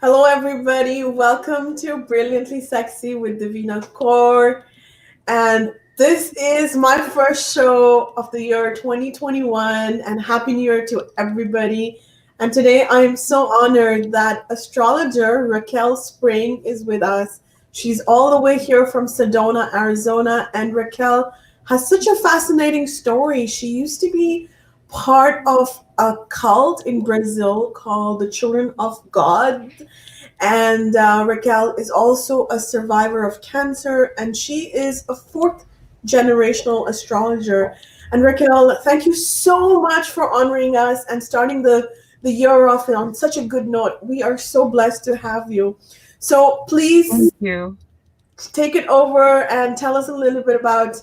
Hello, everybody. Welcome to Brilliantly Sexy with Devina Kaur. And this is my first show of the year 2021. And Happy New Year to everybody. And today I am so honored that astrologer Raquel Spring is with us. She's all the way here from Sedona, Arizona. And Raquel has such a fascinating story. She used to be part of a cult in Brazil called the Children of God, and Raquel is also a survivor of cancer, and she is a fourth generational astrologer. And Raquel, thank you so much for honoring us and starting the year off on such a good note. We are so blessed to have you. So Thank please you. take it over and tell us a little bit about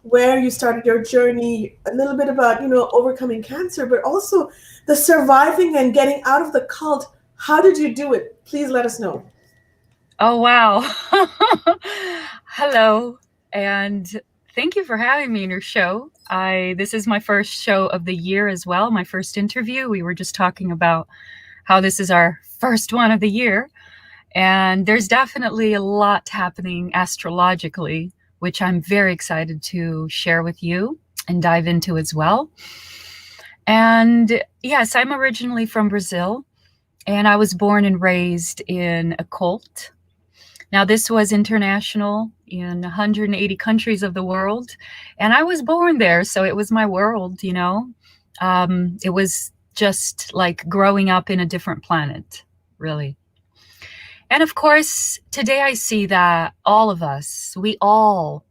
where you started your journey, a little bit about, overcoming cancer, but also the surviving and getting out of the cult. How did you do it? Please let us know. Oh, wow. Hello, and thank you for having me in your show. I This is my first show of the year as well, my first interview. We were just talking about how this is our first one of the year, and there's definitely a lot happening astrologically, which I'm very excited to share with you and dive into as well. And yes, I'm originally from Brazil, and I was born and raised in a cult. Now, this was international in 180 countries of the world, and I was born there, so it was my world. It was just like growing up in a different planet, really. And of course, today I see that all of us, we all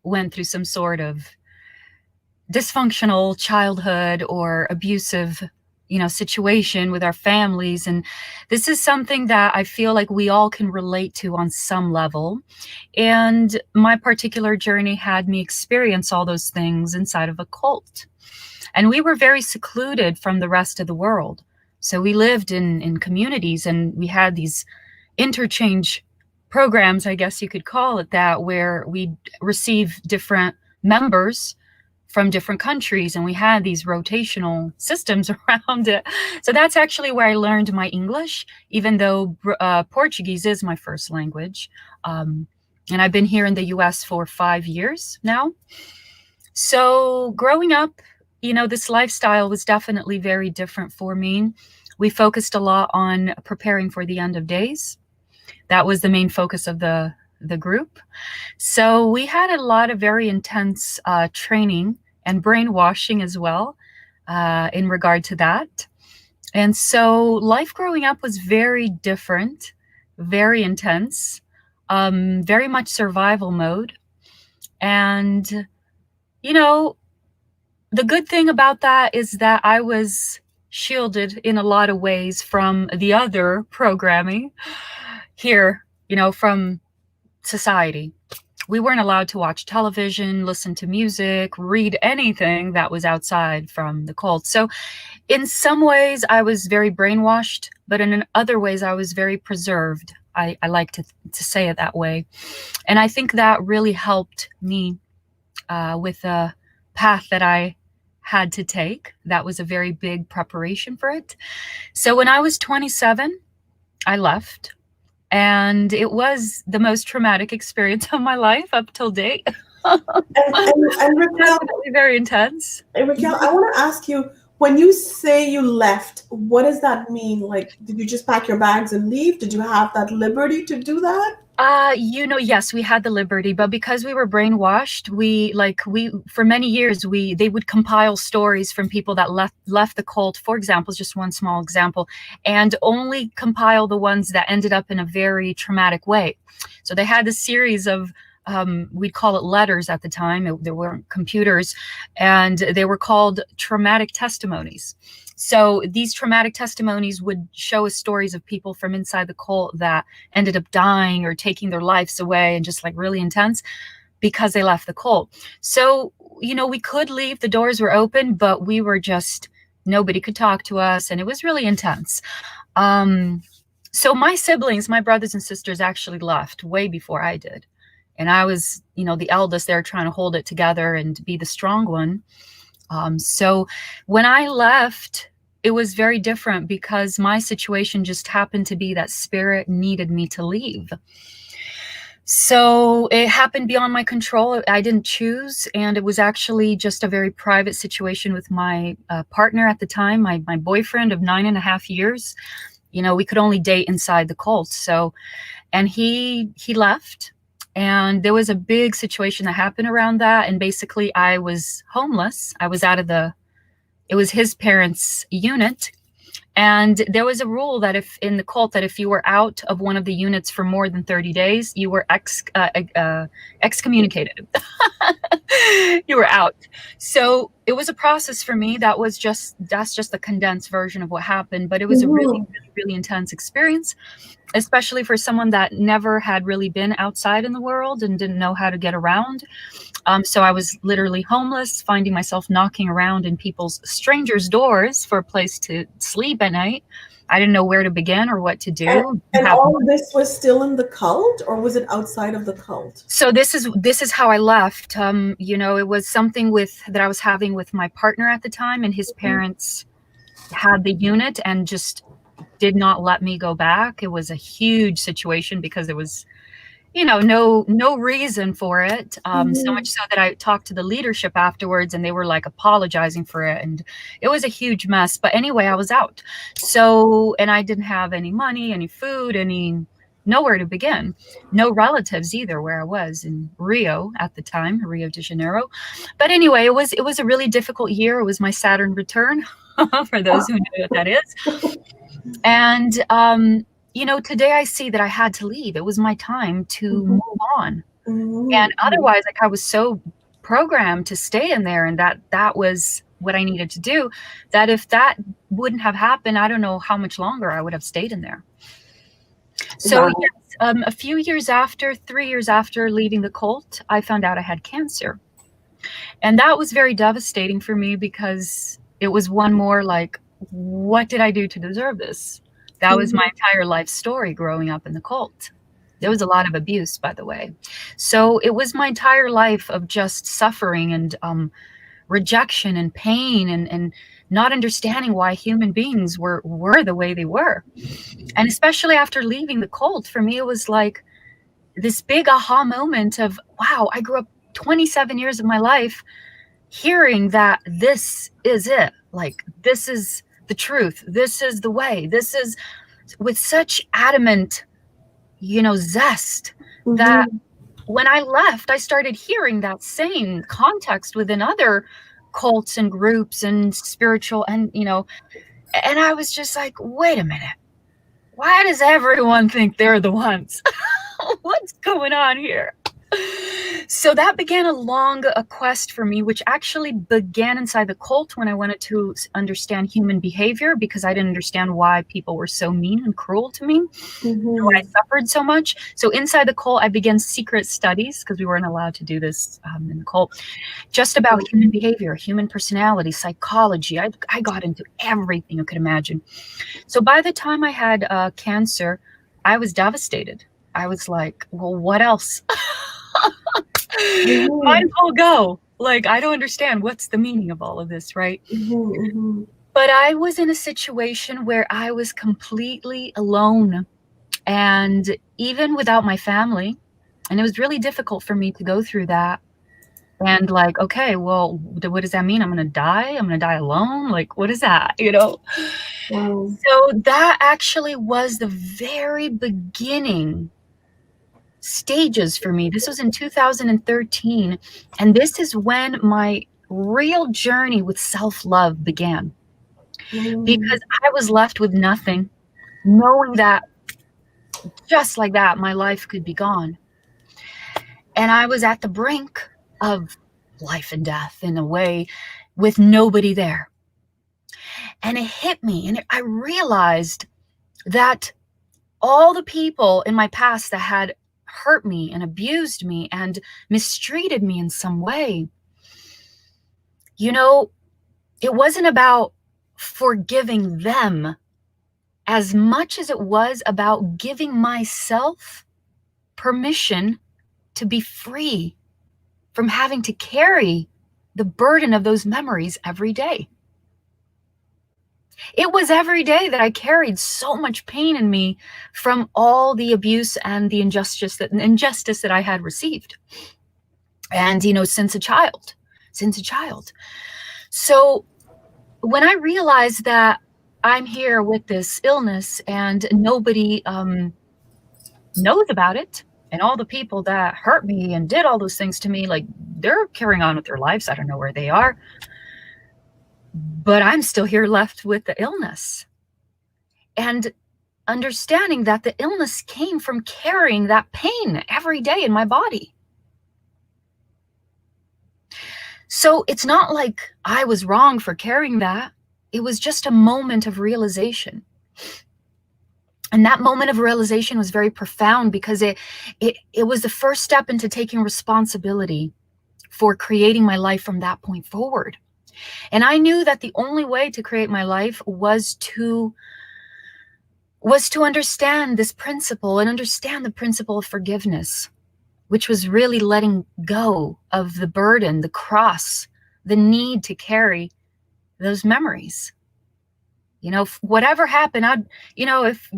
went through some sort of dysfunctional childhood or abusive situation with our families, and this is something that I feel like we all can relate to on some level. And my particular journey had me experience all those things inside of a cult, and we were very secluded from the rest of the world. So we lived in communities, and we had these interchange programs, I guess you could call it that, where we receive different members from different countries, and we had these rotational systems around it. So that's actually where I learned my English, even though Portuguese is my first language. And I've been here in the US for 5 years now. So growing up, this lifestyle was definitely very different for me. We focused a lot on preparing for the end of days. That was the main focus of the group. So we had a lot of very intense training and brainwashing as well in regard to that. And so life growing up was very different, very intense, very much survival mode. And, you know, the good thing about that is that I was shielded in a lot of ways from the other programming here, from society. We weren't allowed to watch television, listen to music, read anything that was outside from the cult. So, in some ways, I was very brainwashed, but in other ways, I was very preserved. I like to say it that way. And I think that really helped me with the path that I had to take. That was a very big preparation for it. So, when I was 27, I left, and it was the most traumatic experience of my life up till date. And Raquel, Definitely very intense. I want to ask you, when you say you left, what does that mean? Like, did you just pack your bags and leave? Did you have that liberty to do that? Yes, we had the liberty, but because we were brainwashed, we for many years they would compile stories from people that left the cult, for example, just one small example, and only compile the ones that ended up in a very traumatic way. So they had a series of we'd call it letters at the time. There weren't computers, and they were called traumatic testimonies. So these traumatic testimonies would show us stories of people from inside the cult that ended up dying or taking their lives away, and just like really intense because they left the cult. So, we could leave, the doors were open, but we were just, nobody could talk to us, and it was really intense. So my siblings, my brothers and sisters actually left way before I did. And I was, the eldest there trying to hold it together and be the strong one. So when I left, it was very different because my situation just happened to be that spirit needed me to leave. So it happened beyond my control. I didn't choose, and it was actually just a very private situation with my partner at the time, my boyfriend of 9.5 years. You know, we could only date inside the cult. So, and he left, and there was a big situation that happened around that. And basically I was homeless. I was out of it was his parents' unit. And there was a rule that if in the cult that if you were out of one of the units for more than 30 days, you were excommunicated. You were out. So it was a process for me. That's just the condensed version of what happened. But it was a really, really, really intense experience, especially for someone that never had really been outside in the world and didn't know how to get around. So I was literally homeless, finding myself knocking around in strangers' doors for a place to sleep at night. I didn't know where to begin or what to do. And all of this was still in the cult, or was it outside of the cult? So this is how I left. You know, it was something that I was having with my partner at the time, and his parents had the unit and just did not let me go back. It was a huge situation because there was, you know, no reason for it. So much so that I talked to the leadership afterwards, and they were like apologizing for it, and it was a huge mess. But anyway, I was out. So, and I didn't have any money, any food, nowhere to begin. No relatives either, where I was in Rio at the time, Rio de Janeiro. But anyway, it was a really difficult year. It was my Saturn return, for those who know what that is. And you know, today I see that I had to leave. It was my time to move on. And otherwise, like, I was so programmed to stay in there, and that was what I needed to do, that if that wouldn't have happened, I don't know how much longer I would have stayed in there. So yes, a few years after, 3 years after leaving the cult, I found out I had cancer. And that was very devastating for me because it was one more like, what did I do to deserve this? That was my entire life story growing up in the cult. There was a lot of abuse, by the way. So it was my entire life of just suffering and rejection and pain and not understanding why human beings were the way they were. And especially after leaving the cult, for me, it was like this big aha moment of, wow, I grew up 27 years of my life hearing that this is it. Like, this is the truth. This is the way. This is, with such adamant, you know, zest, that when I left, I started hearing that same context within other cults and groups and spiritual, and, you know, and I was just like, wait a minute. Why does everyone think they're the ones? What's going on here? So that began a quest for me, which actually began inside the cult when I wanted to understand human behavior, because I didn't understand why people were so mean and cruel to me. Why I suffered so much. So inside the cult, I began secret studies, because we weren't allowed to do this in the cult, just about human behavior, human personality, psychology. I got into everything you could imagine. So by the time I had cancer, I was devastated. I was like, well, what else? Might as well go. Like, I don't understand what's the meaning of all of this, right? But I was in a situation where I was completely alone, and even without my family, and it was really difficult for me to go through that. And like, okay, well, what does that mean? I'm gonna die? I'm gonna die alone? Like, what is that? You know? Wow. So that actually was the very beginning stages for me. This was in 2013, and this is when my real journey with self-love began, because I was left with nothing, knowing that just like that my life could be gone, and I was at the brink of life and death in a way, with nobody there. And it hit me, and I realized that all the people in my past that had hurt me and abused me and mistreated me in some way, you know, it wasn't about forgiving them as much as it was about giving myself permission to be free from having to carry the burden of those memories every day. It was every day that I carried so much pain in me from all the abuse and the injustice that I had received. And, since a child. So when I realized that I'm here with this illness and nobody knows about it, and all the people that hurt me and did all those things to me, like, they're carrying on with their lives. I don't know where they are. But I'm still here left with the illness. And understanding that the illness came from carrying that pain every day in my body. So it's not like I was wrong for carrying that. It was just a moment of realization. And that moment of realization was very profound because it was the first step into taking responsibility for creating my life from that point forward. And I knew that the only way to create my life was to understand this principle and understand the principle of forgiveness, which was really letting go of the burden, the cross, the need to carry those memories. If whatever happened, if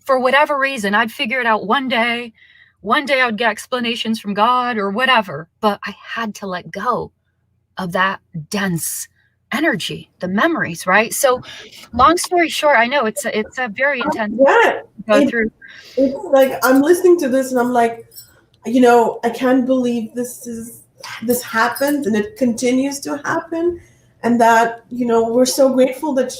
for whatever reason, I'd figure it out one day I would get explanations from God or whatever, but I had to let go of that dense energy, the memories, right? So long story short, I know it's a very intense go through. It's like I'm listening to this and I'm like, I can't believe this happened and it continues to happen, and that we're so grateful that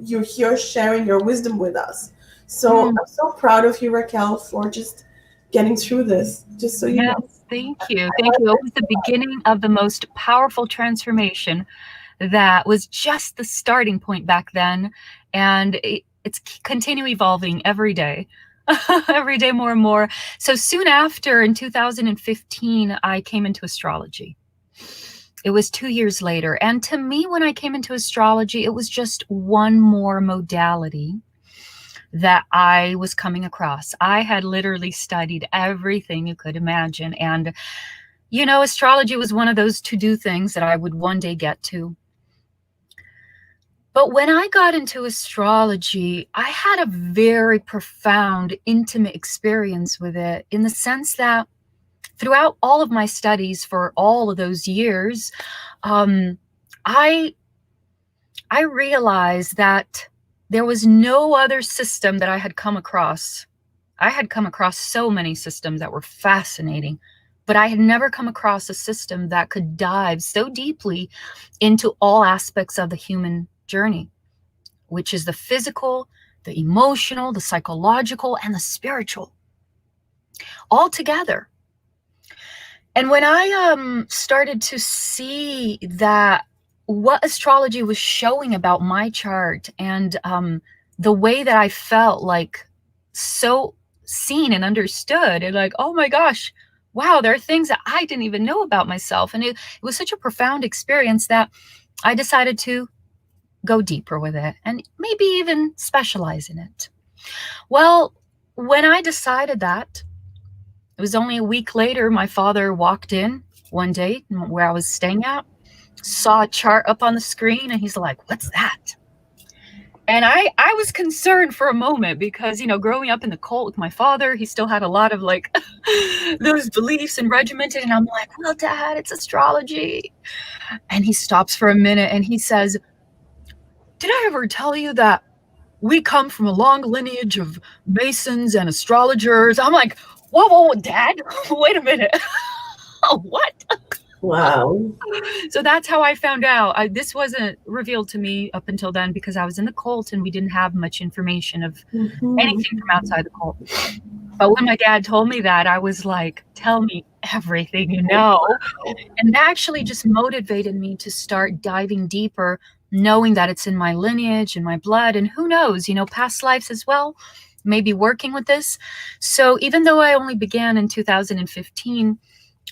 you're here sharing your wisdom with us. So I'm so proud of you, Raquel, for just getting through this. Just so you know. Thank you. It was the beginning of the most powerful transformation that was just the starting point back then, and it's continue evolving every day. Every day more and more. So soon after, in 2015, I came into astrology. It was 2 years later. And to me, when I came into astrology, it was just one more modality that I was coming across. I had literally studied everything you could imagine. And, astrology was one of those to-do things that I would one day get to. But when I got into astrology, I had a very profound, intimate experience with it, in the sense that throughout all of my studies for all of those years, I realized that there was no other system that I had come across. I had come across so many systems that were fascinating, but I had never come across a system that could dive so deeply into all aspects of the human journey, which is the physical, the emotional, the psychological, and the spiritual, all together. And when I started to see that what astrology was showing about my chart, and the way that I felt like so seen and understood, and like, oh my gosh, wow, there are things that I didn't even know about myself. And it was such a profound experience that I decided to go deeper with it and maybe even specialize in it. Well, when I decided that, it was only a week later, my father walked in one day where I was staying at, saw a chart up on the screen, and he's like, "What's that?" And I was concerned for a moment because, growing up in the cult with my father, he still had a lot of like those beliefs and regimented. And I'm like, "Well, Dad, it's astrology." And he stops for a minute and he says, "Did I ever tell you that we come from a long lineage of Masons and astrologers?" I'm like, whoa, Dad, wait a minute. What? Wow. So that's how I found out. This wasn't revealed to me up until then because I was in the cult and we didn't have much information of anything from outside the cult. But when my dad told me that, I was like, tell me everything you know. And that actually just motivated me to start diving deeper, knowing that it's in my lineage and my blood, and who knows, past lives as well, maybe working with this. So even though I only began in 2015,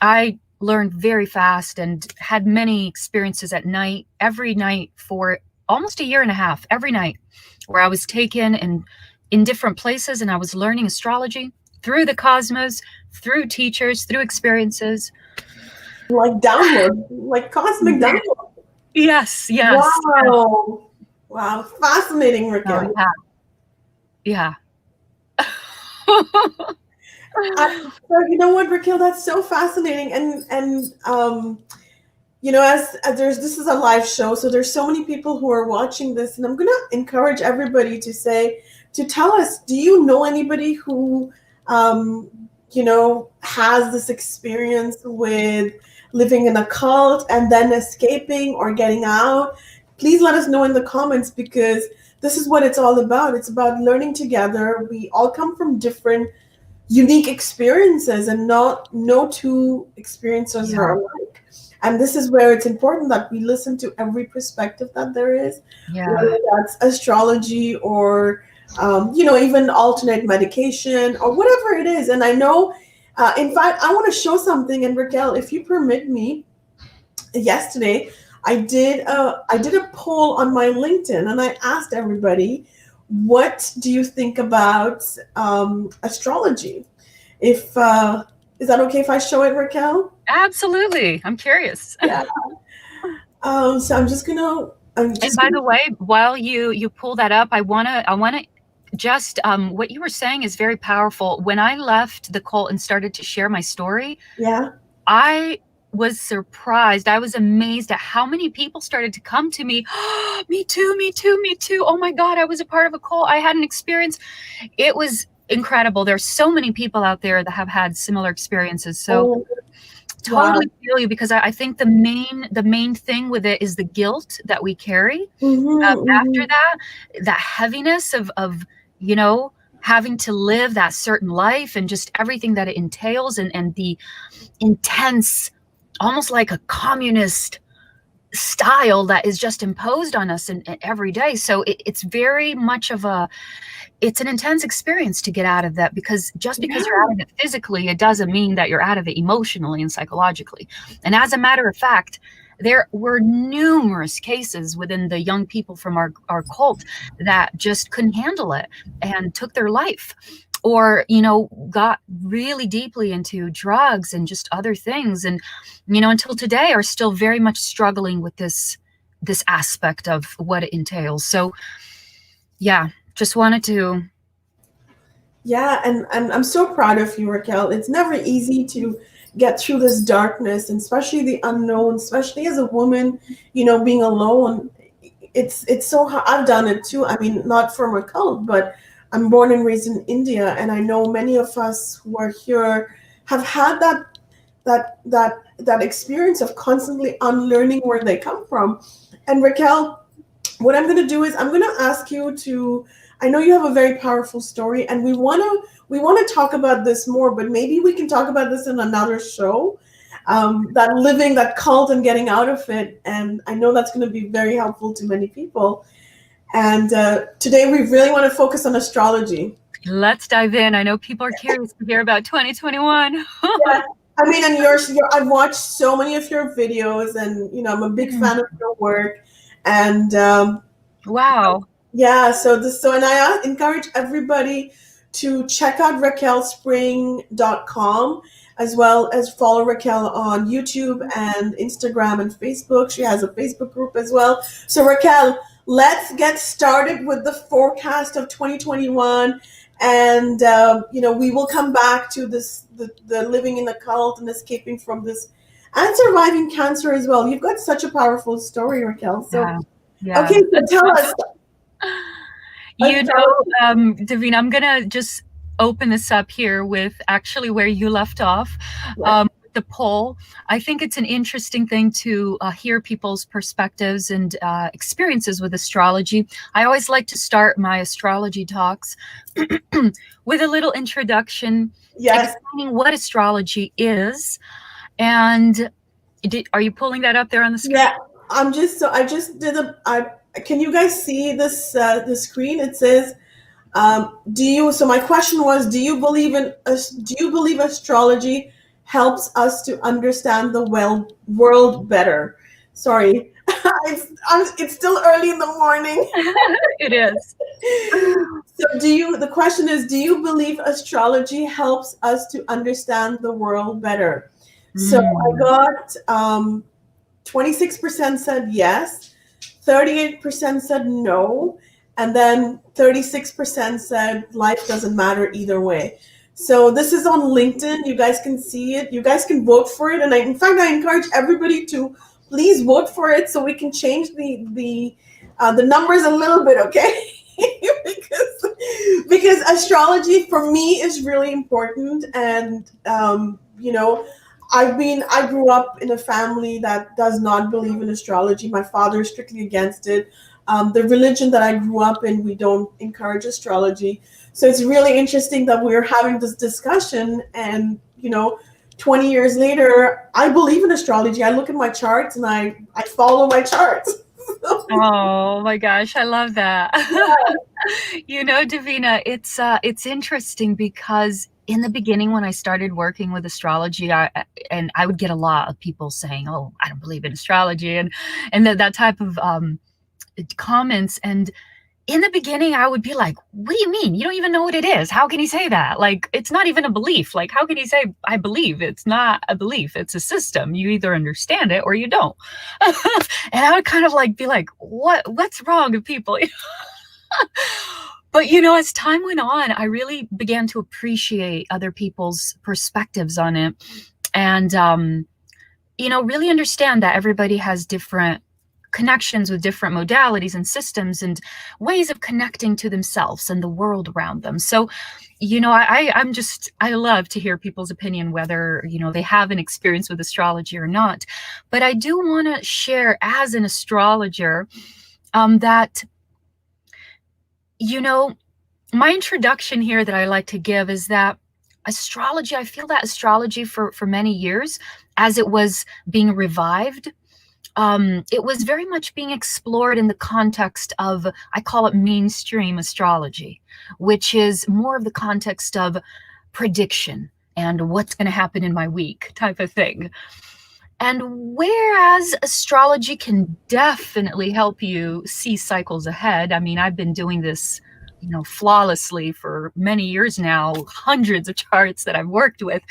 I learned very fast and had many experiences at night, every night for almost a year and a half, every night, where I was taken and in different places and I was learning astrology through the cosmos, through teachers, through experiences. Like download, like cosmic download. Yes. Wow. Wow, fascinating, Oh, Raquel. yeah. So you know what, Raquel, that's so fascinating, as there's this is a live show, so there's so many people who are watching this, and I'm gonna encourage everybody to tell us, do you know anybody who, um, has this experience with living in a cult and then escaping or getting out? Please let us know in the comments, because this is what it's all about. It's about learning together. We all come from different unique experiences, and not no two experiences Yeah. are alike. And this is where it's important that we listen to every perspective that there is, Yeah. whether that's astrology or even alternate medication or whatever it is. And I know, in fact, I want to show something. And Raquel, if you permit me, yesterday I did a poll on my LinkedIn, and I asked everybody, what do you think about astrology? If Is that okay if I show it, Raquel? Absolutely. I'm curious. Yeah. So And by the way, while you pull that up, I wanna just what you were saying is very powerful. When I left the cult and started to share my story, Yeah. I was surprised. I was amazed at how many people started to come to me. Me too, me too, me too. Oh my God, I was a part of a cult. I had an experience. It was incredible. There's so many people out there that have had similar experiences. So Oh, wow. totally feel you, because I think the main thing with it is the guilt that we carry after Mm-hmm, that heaviness of you know having to live that certain life and just everything that it entails, and the intense, almost like a communist style that is just imposed on us and every day. So it's very much of it's an intense experience to get out of that, because just because you're out of it physically, it doesn't mean that you're out of it emotionally and psychologically. And as a matter of fact, there were numerous cases within the young people from our cult that just couldn't handle it and took their life, or got really deeply into drugs and just other things, and until today are still very much struggling with this aspect of what it entails. So yeah, just wanted to. Yeah, and I'm so proud of you, Raquel. It's never easy to get through this darkness, and especially the unknown, especially as a woman, being alone. It's so hard. I've done it too. I mean, not from a cult, but I'm born and raised in India, and I know many of us who are here have had that experience of constantly unlearning where they come from. And Raquel, what I'm going to do is I'm going to ask you to. I know you have a very powerful story, and we want to talk about this more, but maybe we can talk about this in another show. That living that cult and getting out of it, and I know that's going to be very helpful to many people. And today we really want to focus on astrology. Let's dive in. I know people are curious to hear about 2021. Yeah. I mean, and I've watched so many of your videos, and I'm a big fan of your work. And Wow. yeah, and I encourage everybody to check out raquelspring.com, as well as follow Raquel on YouTube and Instagram and Facebook. She has a Facebook group as well. So Raquel, let's get started with the forecast of 2021. And we will come back to the living in a cult and escaping from this, and surviving cancer as well. You've got such a powerful story, Raquel. So yeah. okay, so tell us. Devina, I'm gonna just open this up here with actually where you left off. The poll. I think it's an interesting thing to hear people's perspectives and experiences with astrology. I always like to start my astrology talks with a little introduction, explaining what astrology is. And are you pulling that up there on the screen? Yeah, can you guys see this, the screen? It says, so my question was, do you believe astrology helps us to understand the world better? Sorry, it's still early in the morning. It is. So the question is, do you believe astrology helps us to understand the world better? So I got 26% said yes, 38% said no, and then 36% said life doesn't matter either way. So this is on LinkedIn. You guys can see it. You guys can vote for it. And in fact, I encourage everybody to please vote for it so we can change the numbers a little bit, okay? because astrology for me is really important, and I grew up in a family that does not believe in astrology. My father is strictly against it. The religion that I grew up in, we don't encourage astrology. So it's really interesting that we're having this discussion, and 20 years later, I believe in astrology. I look at my charts and I follow my charts. Oh my gosh, I love that. Devina, it's interesting because in the beginning when I started working with astrology, I would get a lot of people saying, "Oh, I don't believe in astrology," and that type of comments. And in the beginning, I would be like, "What do you mean? You don't even know what it is. How can he say that? Like, it's not even a belief. Like, how can he say I believe? It's not a belief. It's a system. You either understand it or you don't." And I would kind of be like, what's wrong with people? But as time went on, I really began to appreciate other people's perspectives on it, and really understand that everybody has different connections with different modalities and systems and ways of connecting to themselves and the world around them. So, I love to hear people's opinion, whether, they have an experience with astrology or not. But I do want to share as an astrologer that, my introduction here that I like to give is that astrology, I feel that astrology for many years, as it was being revived, it was very much being explored in the context of, I call it mainstream astrology, which is more of the context of prediction and what's going to happen in my week type of thing. And whereas astrology can definitely help you see cycles ahead, I mean, I've been doing this, flawlessly for many years now, hundreds of charts that I've worked with.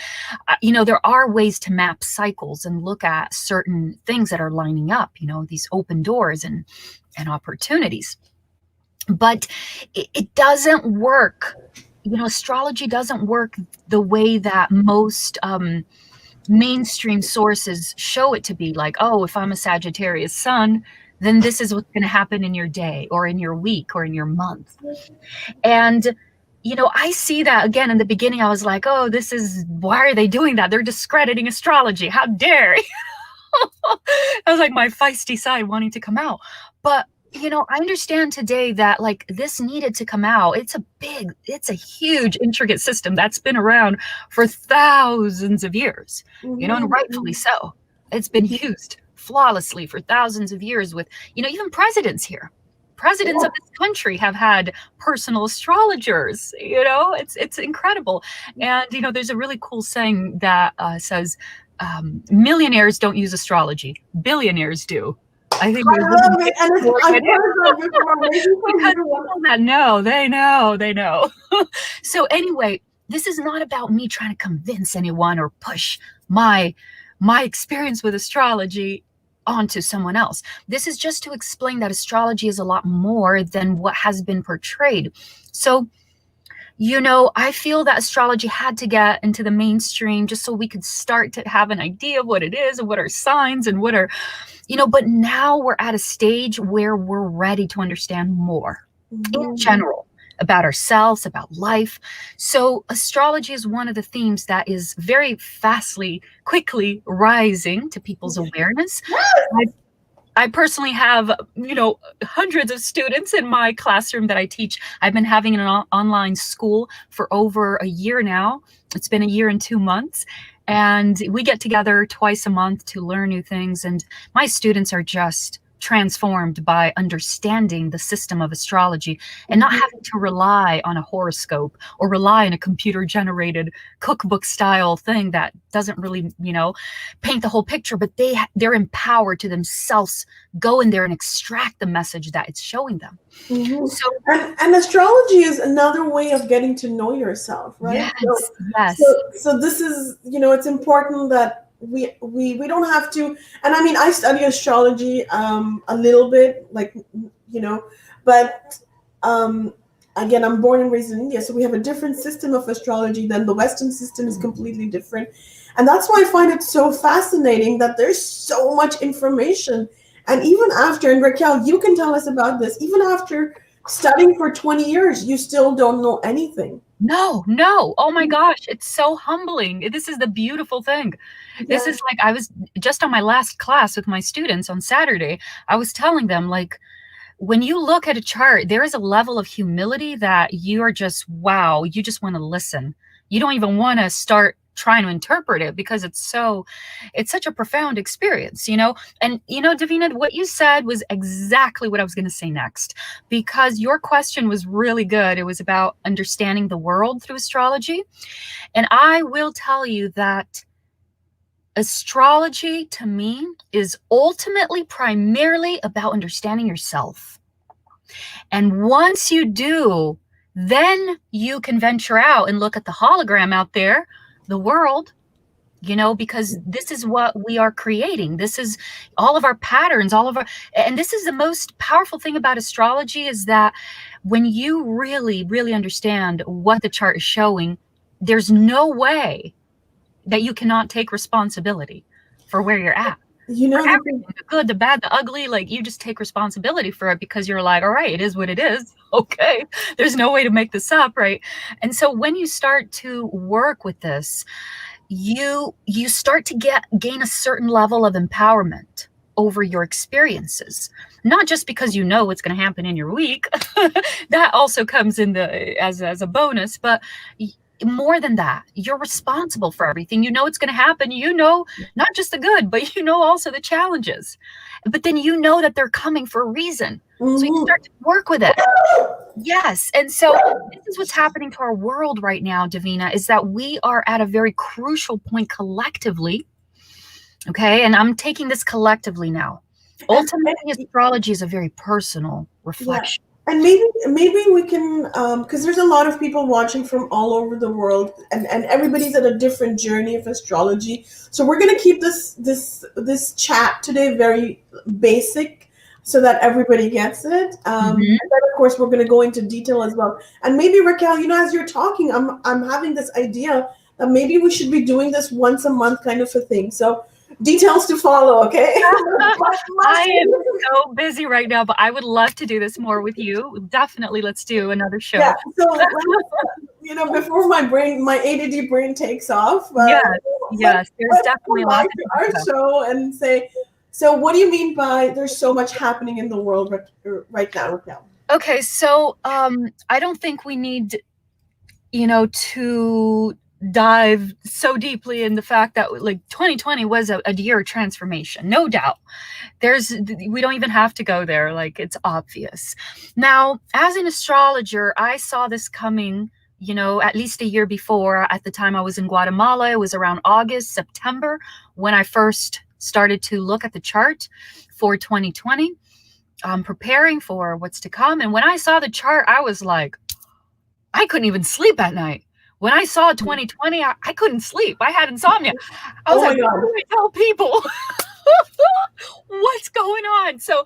There are ways to map cycles and look at certain things that are lining up, these open doors and opportunities. But it doesn't work. Astrology doesn't work the way that most mainstream sources show it to be. Like, oh, if I'm a Sagittarius sun, then this is what's going to happen in your day or in your week or in your month. And, I see that again in the beginning. I was like, oh, why are they doing that? They're discrediting astrology. How dare. I was like my feisty side wanting to come out. But, I understand today that this needed to come out. It's a huge, intricate system that's been around for thousands of years, and rightfully so. It's been used flawlessly for thousands of years with, even presidents here. Presidents of this country have had personal astrologers, it's incredible. And, there's a really cool saying that says, millionaires don't use astrology, billionaires do. I think I love it. And because people that know, they know. So anyway, this is not about me trying to convince anyone or push my experience with astrology onto someone else. This is just to explain that astrology is a lot more than what has been portrayed. So, I feel that astrology had to get into the mainstream just so we could start to have an idea of what it is and what are signs and what are, but now we're at a stage where we're ready to understand more in general about ourselves, about life. So astrology is one of the themes that is very quickly rising to people's awareness. I personally have, hundreds of students in my classroom that I teach. I've been having an online school for over a year now. It's been a year and 2 months. And we get together twice a month to learn new things. And my students are just transformed by understanding the system of astrology and not having to rely on a horoscope or rely on a computer generated cookbook style thing that doesn't really, paint the whole picture, but they're empowered to themselves go in there and extract the message that it's showing them. So, and astrology is another way of getting to know yourself, right? Yes. So this is, it's important that we don't have to. And I mean, I study astrology a little bit, like, but um, again, I'm born and raised in India, so we have a different system of astrology than the Western system is completely different. And that's why I find it so fascinating that there's so much information. And even after, and Raquel, you can tell us about this, even after studying for 20 years, you still don't know anything. No. Oh my gosh, it's so humbling. This is the beautiful thing. This is like, I was just on my last class with my students on Saturday. I was telling them, like, when you look at a chart, there is a level of humility that you are just, wow, you just want to listen. You don't even want to start trying to interpret it because it's such a profound experience, And, Devina, what you said was exactly what I was going to say next, because your question was really good. It was about understanding the world through astrology. And I will tell you that astrology to me is ultimately primarily about understanding yourself. And once you do, then you can venture out and look at the hologram out there, the world, because this is what we are creating. This is all of our patterns, and this is the most powerful thing about astrology, is that when you really, really understand what the chart is showing, there's no way that you cannot take responsibility for where you're at. Everything, the good, the bad, the ugly, like, you just take responsibility for it because you're like, all right, it is what it is. Okay. There's no way to make this up. Right. And so when you start to work with this, you start to gain a certain level of empowerment over your experiences, not just because what's going to happen in your week. That also comes in as a bonus, but more than that, you're responsible for everything. It's going to happen. Not just the good, but also the challenges. But then that they're coming for a reason. Mm-hmm. So you start to work with it. Yes. And so this is what's happening to our world right now, Devina, is that we are at a very crucial point collectively. Okay. And I'm taking this collectively now. Ultimately, astrology is a very personal reflection. Yeah. And maybe we can, because there's a lot of people watching from all over the world, and everybody's at a different journey of astrology. So we're going to keep this chat today very basic, so that everybody gets it. And then, of course, we're going to go into detail as well. And maybe, Raquel, as you're talking, I'm having this idea that maybe we should be doing this once a month, kind of a thing. So details to follow, okay? I am so busy right now, but I would love to do this more with you. Definitely, let's do another show. Yeah, so before my ADD brain takes off. Yes, there's definitely a lot to our show and say, so what do you mean by there's so much happening in the world right now, Raquel? Okay, so I don't think we need, to dive so deeply in the fact that, like, 2020 was a year of transformation, no doubt. We don't even have to go there. Like, it's obvious. Now, as an astrologer, I saw this coming, at least a year before. At the time I was in Guatemala, it was around August, September, when I first started to look at the chart for 2020, preparing for what's to come. And when I saw the chart, I was like, I couldn't even sleep at night. When I saw 2020, I couldn't sleep. I had insomnia. I was like, what do I tell people? What's going on? So,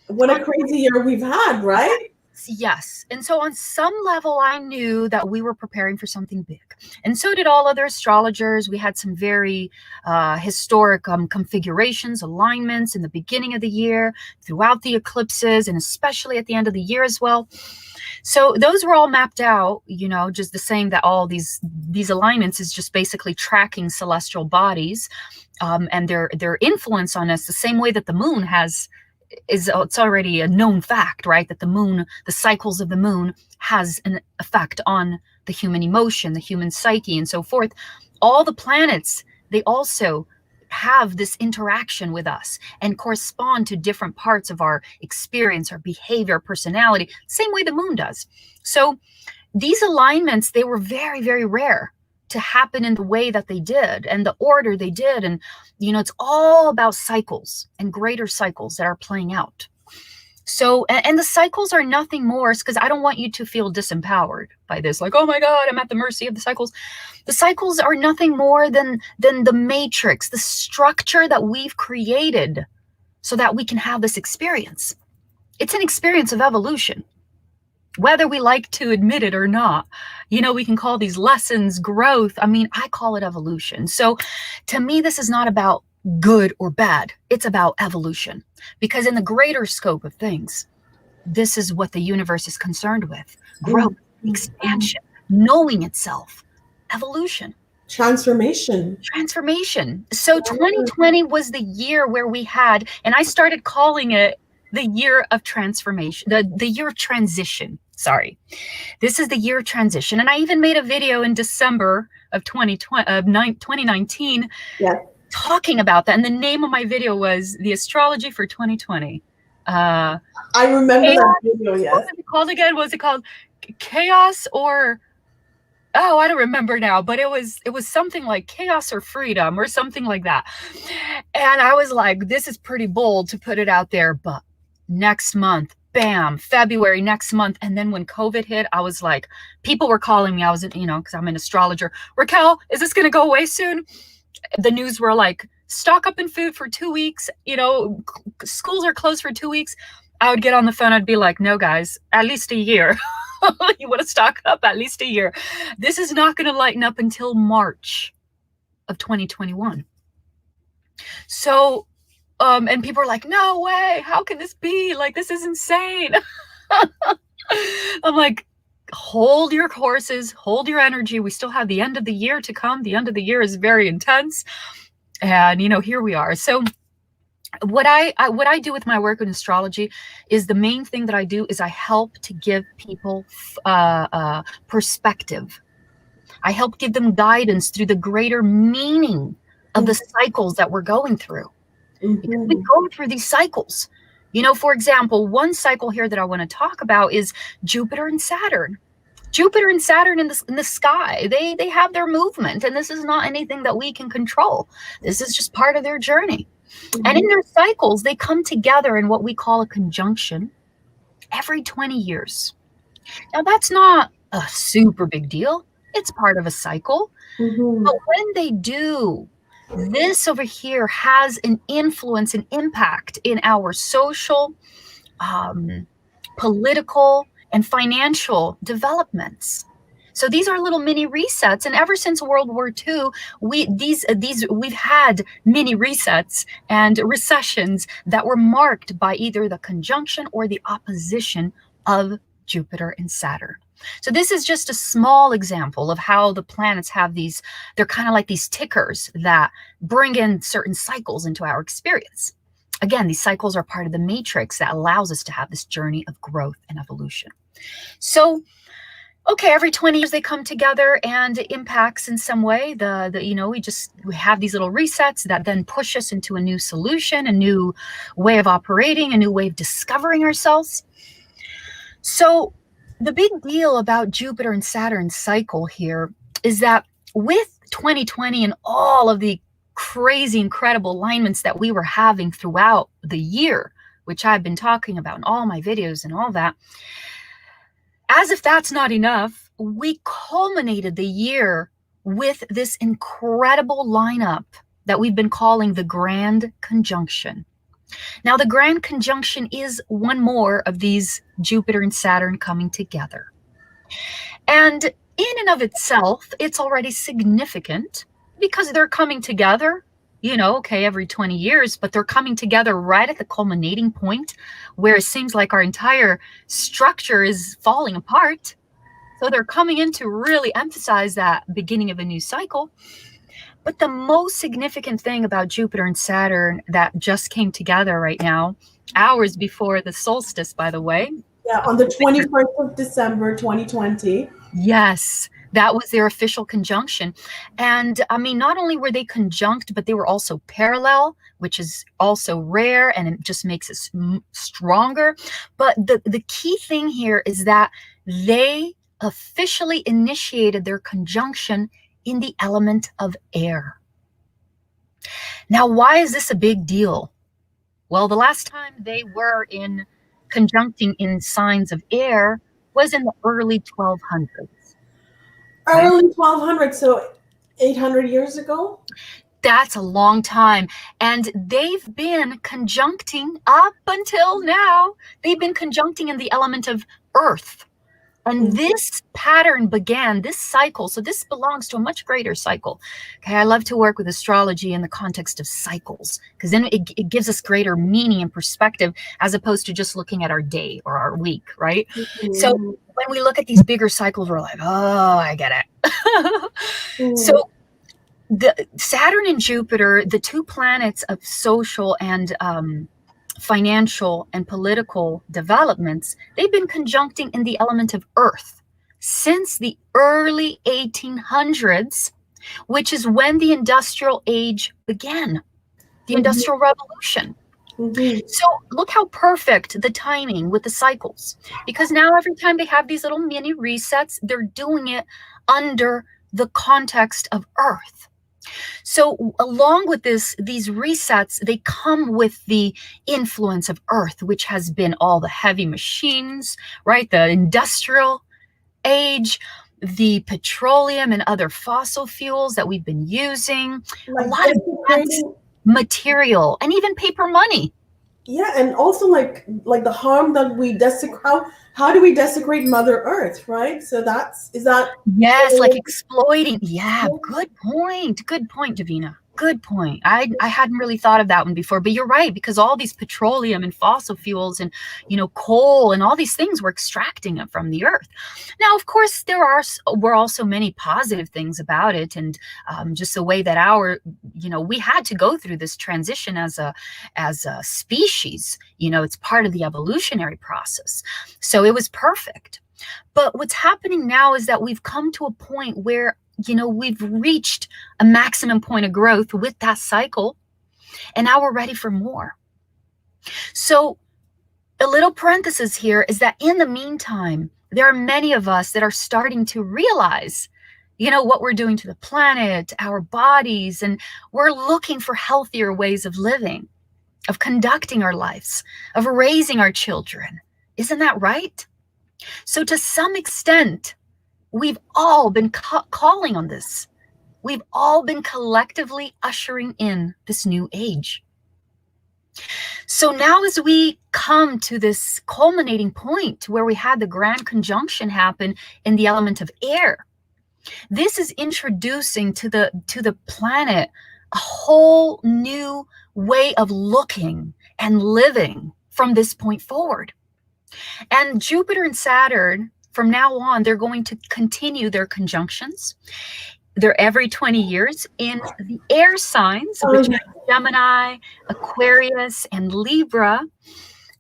what a crazy year we've had, right? Yes. And so on some level, I knew that we were preparing for something big. And so did all other astrologers. We had some very historic configurations, alignments in the beginning of the year, throughout the eclipses, and especially at the end of the year as well. So those were all mapped out, just the saying that all these alignments is just basically tracking celestial bodies and their influence on us, the same way that the moon it's already a known fact, right? That the moon, the cycles of the moon, has an effect on the human emotion, the human psyche, and so forth. All the planets, they also have this interaction with us and correspond to different parts of our experience, our behavior, personality, same way the moon does. So these alignments, they were very, very rare to happen in the way that they did and the order they did. And, it's all about cycles and greater cycles that are playing out. So, and the cycles are nothing more, because I don't want you to feel disempowered by this, like, oh my God, I'm at the mercy of the cycles. The cycles are nothing more than the matrix, the structure that we've created so that we can have this experience. It's an experience of evolution, whether we like to admit it or not. You know, we can call these lessons growth. I mean, I call it evolution. So to me, this is not about good or bad. It's about evolution, because in the greater scope of things, this is what the universe is concerned with: growth, expansion, knowing itself, evolution, transformation. So 2020 was the year where we had, and I started calling it the year of transformation, the year of transition. Sorry, this is the year of transition. And I even made a video in December of 2019 talking about that. And the name of my video was The Astrology for 2020. I remember that video, yes. What was it called again? Was it called Chaos or... Oh, I don't remember now, but it was something like Chaos or Freedom or something like that. And I was like, this is pretty bold to put it out there, but next month, bam, February next month. And then when COVID hit, I was like, people were calling me. I was, you know, because I'm an astrologer. Raquel, is this going to go away soon? The news were like, stock up in food for 2 weeks. You know, schools are closed for 2 weeks. I would get on the phone. I'd be like, no, guys, at least a year. You want to stock up at least a year. This is not going to lighten up until March of 2021. So, and people are like, no way, how can this be? Like, this is insane. I'm like, hold your horses, hold your energy. We still have the end of the year to come. The end of the year is very intense. And, you know, here we are. So what I do with my work in astrology is, the main thing that I do is I help to give people perspective. I help give them guidance through the greater meaning of the cycles that we're going through. Because we go through these cycles. You know, for example, one cycle here that I want to talk about is Jupiter and Saturn. Jupiter and Saturn in the sky, they have their movement, and this is not anything that we can control. This is just part of their journey. And in their cycles, they come together in what we call a conjunction every 20 years. Now, that's not a super big deal. It's part of a cycle. But when they do, this over here has an influence and impact in our social, political, and financial developments. So these are little mini resets, and ever since World War II, we've had mini resets and recessions that were marked by either the conjunction or the opposition of Jupiter and Saturn. So this is just a small example of how the planets have these, they're kind of like these tickers that bring in certain cycles into our experience. Again, these cycles are part of the matrix that allows us to have this journey of growth and evolution. So, okay, every 20 years they come together and it impacts in some way. You know, we have these little resets that then push us into a new solution, a new way of operating, a new way of discovering ourselves. So the big deal about Jupiter and Saturn cycle here is that with 2020 and all of the crazy, incredible alignments that we were having throughout the year, which I've been talking about in all my videos and all that, as if that's not enough, we culminated the year with this incredible lineup that we've been calling the Grand Conjunction. Now, the Grand Conjunction is one more of these Jupiter and Saturn coming together. And in and of itself, it's already significant because they're coming together, you know, okay, every 20 years, but they're coming together right at the culminating point where it seems like our entire structure is falling apart. So they're coming in to really emphasize that beginning of a new cycle. But the most significant thing about Jupiter and Saturn that just came together right now, hours before the solstice, by the way. Yeah, on the 21st of December, 2020. Yes, that was their official conjunction. And I mean, not only were they conjunct, but they were also parallel, which is also rare, and it just makes us stronger. But the key thing here is that they officially initiated their conjunction in the element of air. Now, why is this a big deal? Well, the last time they were in conjuncting in signs of air was in the early 1200s. Okay? Early 1200, so 800 years ago? That's a long time. And they've been conjuncting up until now. They've been conjuncting in the element of earth. And this pattern began, this cycle, so this belongs to a much greater cycle. Okay, I love to work with astrology in the context of cycles, because then it gives us greater meaning and perspective as opposed to just looking at our day or our week, right? So when we look at these bigger cycles, we're like, oh, I get it. So the Saturn and Jupiter, the two planets of social and financial and political developments, they've been conjuncting in the element of earth since the early 1800s, which is when the industrial age began, the Industrial Revolution. So look how perfect the timing with the cycles, because now every time they have these little mini resets, they're doing it under the context of earth. So along with these resets, they come with the influence of earth, which has been all the heavy machines, right? The industrial age, the petroleum and other fossil fuels that we've been using, like a lot of material, and even paper money. Yeah, and also like the harm that we desecrate. How do we desecrate Mother Earth, right? So is that yes, like exploiting. Yeah, good point, Devina. Good point. I hadn't really thought of that one before, but you're right, because all these petroleum and fossil fuels and, coal and all these things, we're extracting it from the earth. Now, of course, were also many positive things about it, and just the way that we had to go through this transition as a species. It's part of the evolutionary process. So it was perfect. But what's happening now is that we've come to a point where we've reached a maximum point of growth with that cycle, and now we're ready for more. So a little parenthesis here is that in the meantime, there are many of us that are starting to realize, what we're doing to the planet, our bodies, and we're looking for healthier ways of living, of conducting our lives, of raising our children. Isn't that right? So to some extent, we've all been calling on this. We've all been collectively ushering in this new age. So now as we come to this culminating point where we had the grand conjunction happen in the element of air, this is introducing to the planet a whole new way of looking and living from this point forward. And Jupiter and Saturn, from now on, they're going to continue their conjunctions. They're every 20 years in the air signs, which are Gemini, Aquarius, and Libra.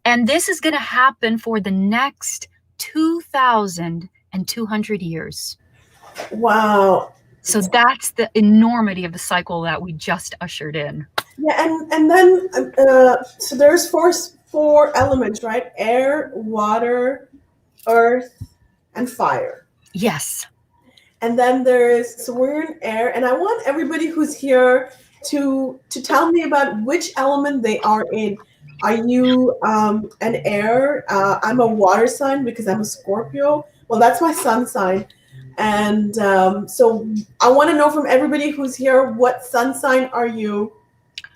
And this is going to happen for the next 2,200 years. Wow. So that's the enormity of the cycle that we just ushered in. Yeah, and then, so there's four elements, right? Air, water, earth, and fire. Yes. And then so we're in air, and I want everybody who's here to tell me about which element they are in. Are you an air? I'm a water sign because I'm a Scorpio. Well, that's my sun sign. And so I want to know from everybody who's here, what sun sign are you?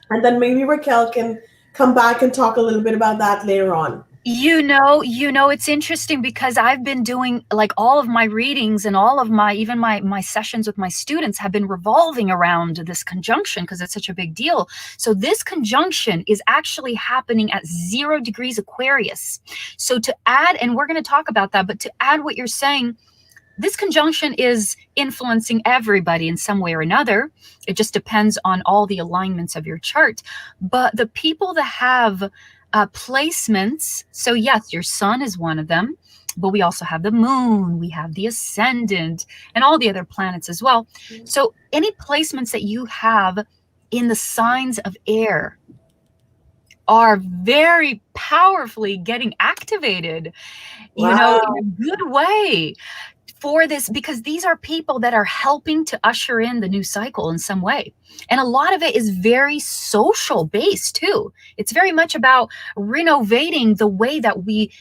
And then maybe Raquel can come back and talk a little bit about that later on. It's interesting because I've been doing like all of my readings and all of my sessions with my students have been revolving around this conjunction because it's such a big deal. So this conjunction is actually happening at 0 degrees Aquarius. So to add, and we're going to talk about that, but to add what you're saying, this conjunction is influencing everybody in some way or another. It just depends on all the alignments of your chart. But the people that have placements, so yes, your sun is one of them, but we also have the moon, we have the ascendant, and all the other planets as well. So any placements that you have in the signs of air are very powerfully getting activated, in a good way. for this, because these are people that are helping to usher in the new cycle in some way. And a lot of it is very social based too. It's very much about renovating the way that we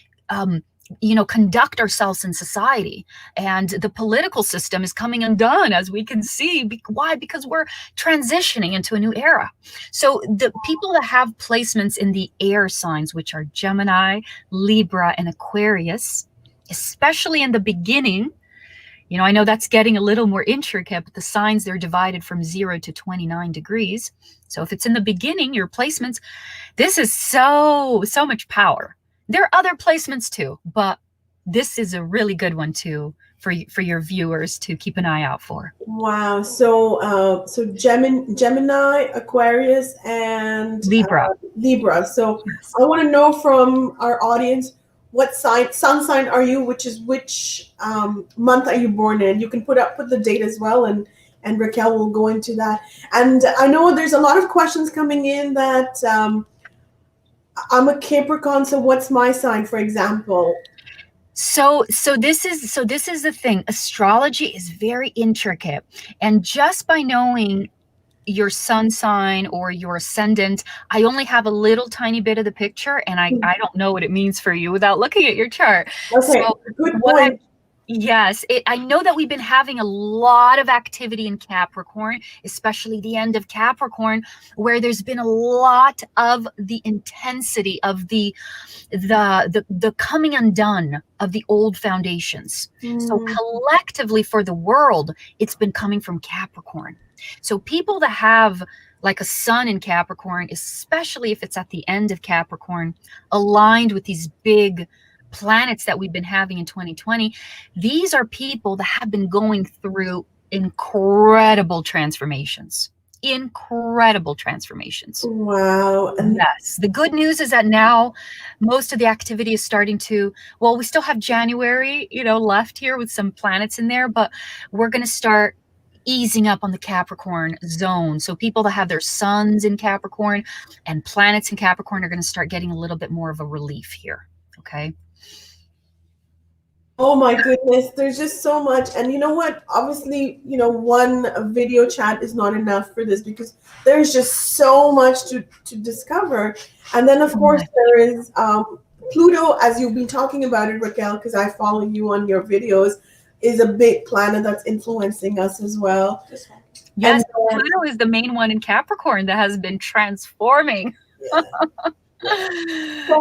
conduct ourselves in society. And the political system is coming undone, as we can see. Why? Because we're transitioning into a new era. So the people that have placements in the air signs, which are Gemini, Libra, and Aquarius, especially in the beginning, I know that's getting a little more intricate, but the signs, they're divided from 0 to 29 degrees. So if it's in the beginning, your placements, this is so much power. There are other placements too, but this is a really good one too for your viewers to keep an eye out for. Wow. So Gemini, Aquarius, and Libra. So yes. I want to know from our audience, what sun sign are you? Which month are you born in? You can put the date as well, and Raquel will go into that. And I know there's a lot of questions coming in that I'm a Capricorn, so what's my sign, for example? So this is the thing. Astrology is very intricate, and just by knowing your sun sign or your ascendant, I only have a little tiny bit of the picture, and I don't know what it means for you without looking at your chart. Okay, so good point. Yes, I know that we've been having a lot of activity in Capricorn, especially the end of Capricorn, where there's been a lot of the intensity of the coming undone of the old foundations. So collectively for the world, it's been coming from Capricorn. So people that have like a sun in Capricorn, especially if it's at the end of Capricorn, aligned with these big planets that we've been having in 2020, these are people that have been going through incredible transformations. Wow. And yes, the good news is that now most of the activity is starting to, well, we still have January, left here with some planets in there, but we're going to start easing up on the Capricorn zone. So people that have their suns in Capricorn and planets in Capricorn are going to start getting a little bit more of a relief here. Okay. Oh my goodness, there's just so much. And you know what? Obviously, one video chat is not enough for this, because there's just so much to discover. And then, of course, there is Pluto, as you've been talking about it, Raquel, because I follow you on your videos, is a big planet that's influencing us as well. Yes, Pluto is the main one in Capricorn that has been transforming. Yeah. So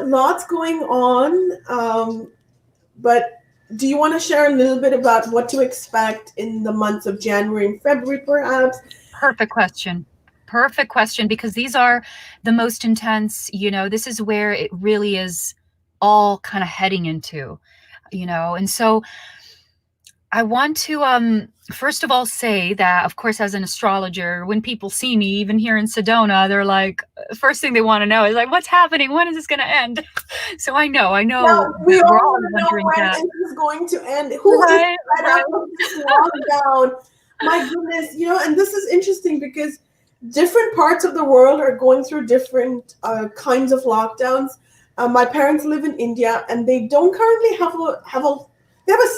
lots going on. But do you want to share a little bit about what to expect in the months of January and February, perhaps? Perfect question, because these are the most intense, this is where it really is all kind of heading into, and so I want to first of all say that, of course, as an astrologer, when people see me, even here in Sedona, they're like, first thing they want to know is like, what's happening? When is this going to end? So I know. Now, we all want to know when this is going to end. Who is fed up with this lockdown? My goodness, and this is interesting because different parts of the world are going through different kinds of lockdowns. My parents live in India, and they don't currently have a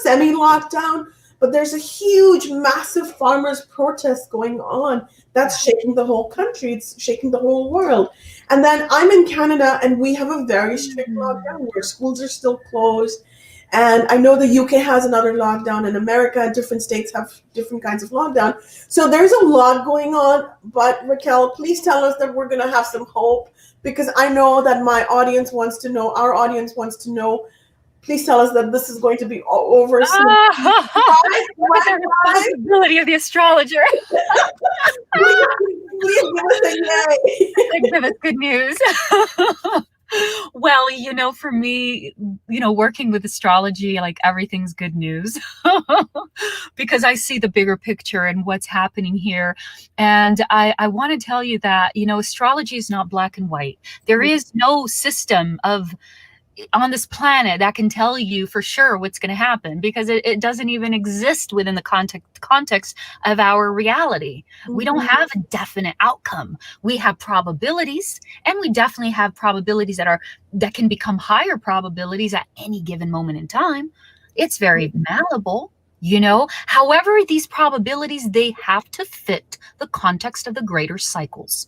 semi-lockdown, but there's a huge, massive farmers' protest going on that's shaking the whole country. It's shaking the whole world. And then I'm in Canada, and we have a very strict lockdown where schools are still closed. And I know the UK has another lockdown. In America, different states have different kinds of lockdown. So there's a lot going on. But Raquel, please tell us that we're going to have some hope, because I know that our audience wants to know. Please tell us that this is going to be all over. Look at the responsibility of the astrologer. Please give us a yay. Give us good news. Well, for me, working with astrology, like everything's good news because I see the bigger picture and what's happening here. And I want to tell you that, astrology is not black and white. There is no system on this planet that can tell you for sure what's going to happen, because it doesn't even exist within the context of our reality. We don't have a definite outcome. We have probabilities, and we definitely have probabilities that can become higher probabilities at any given moment in time. It's very malleable, you know. However, these probabilities, they have to fit the context of the greater cycles.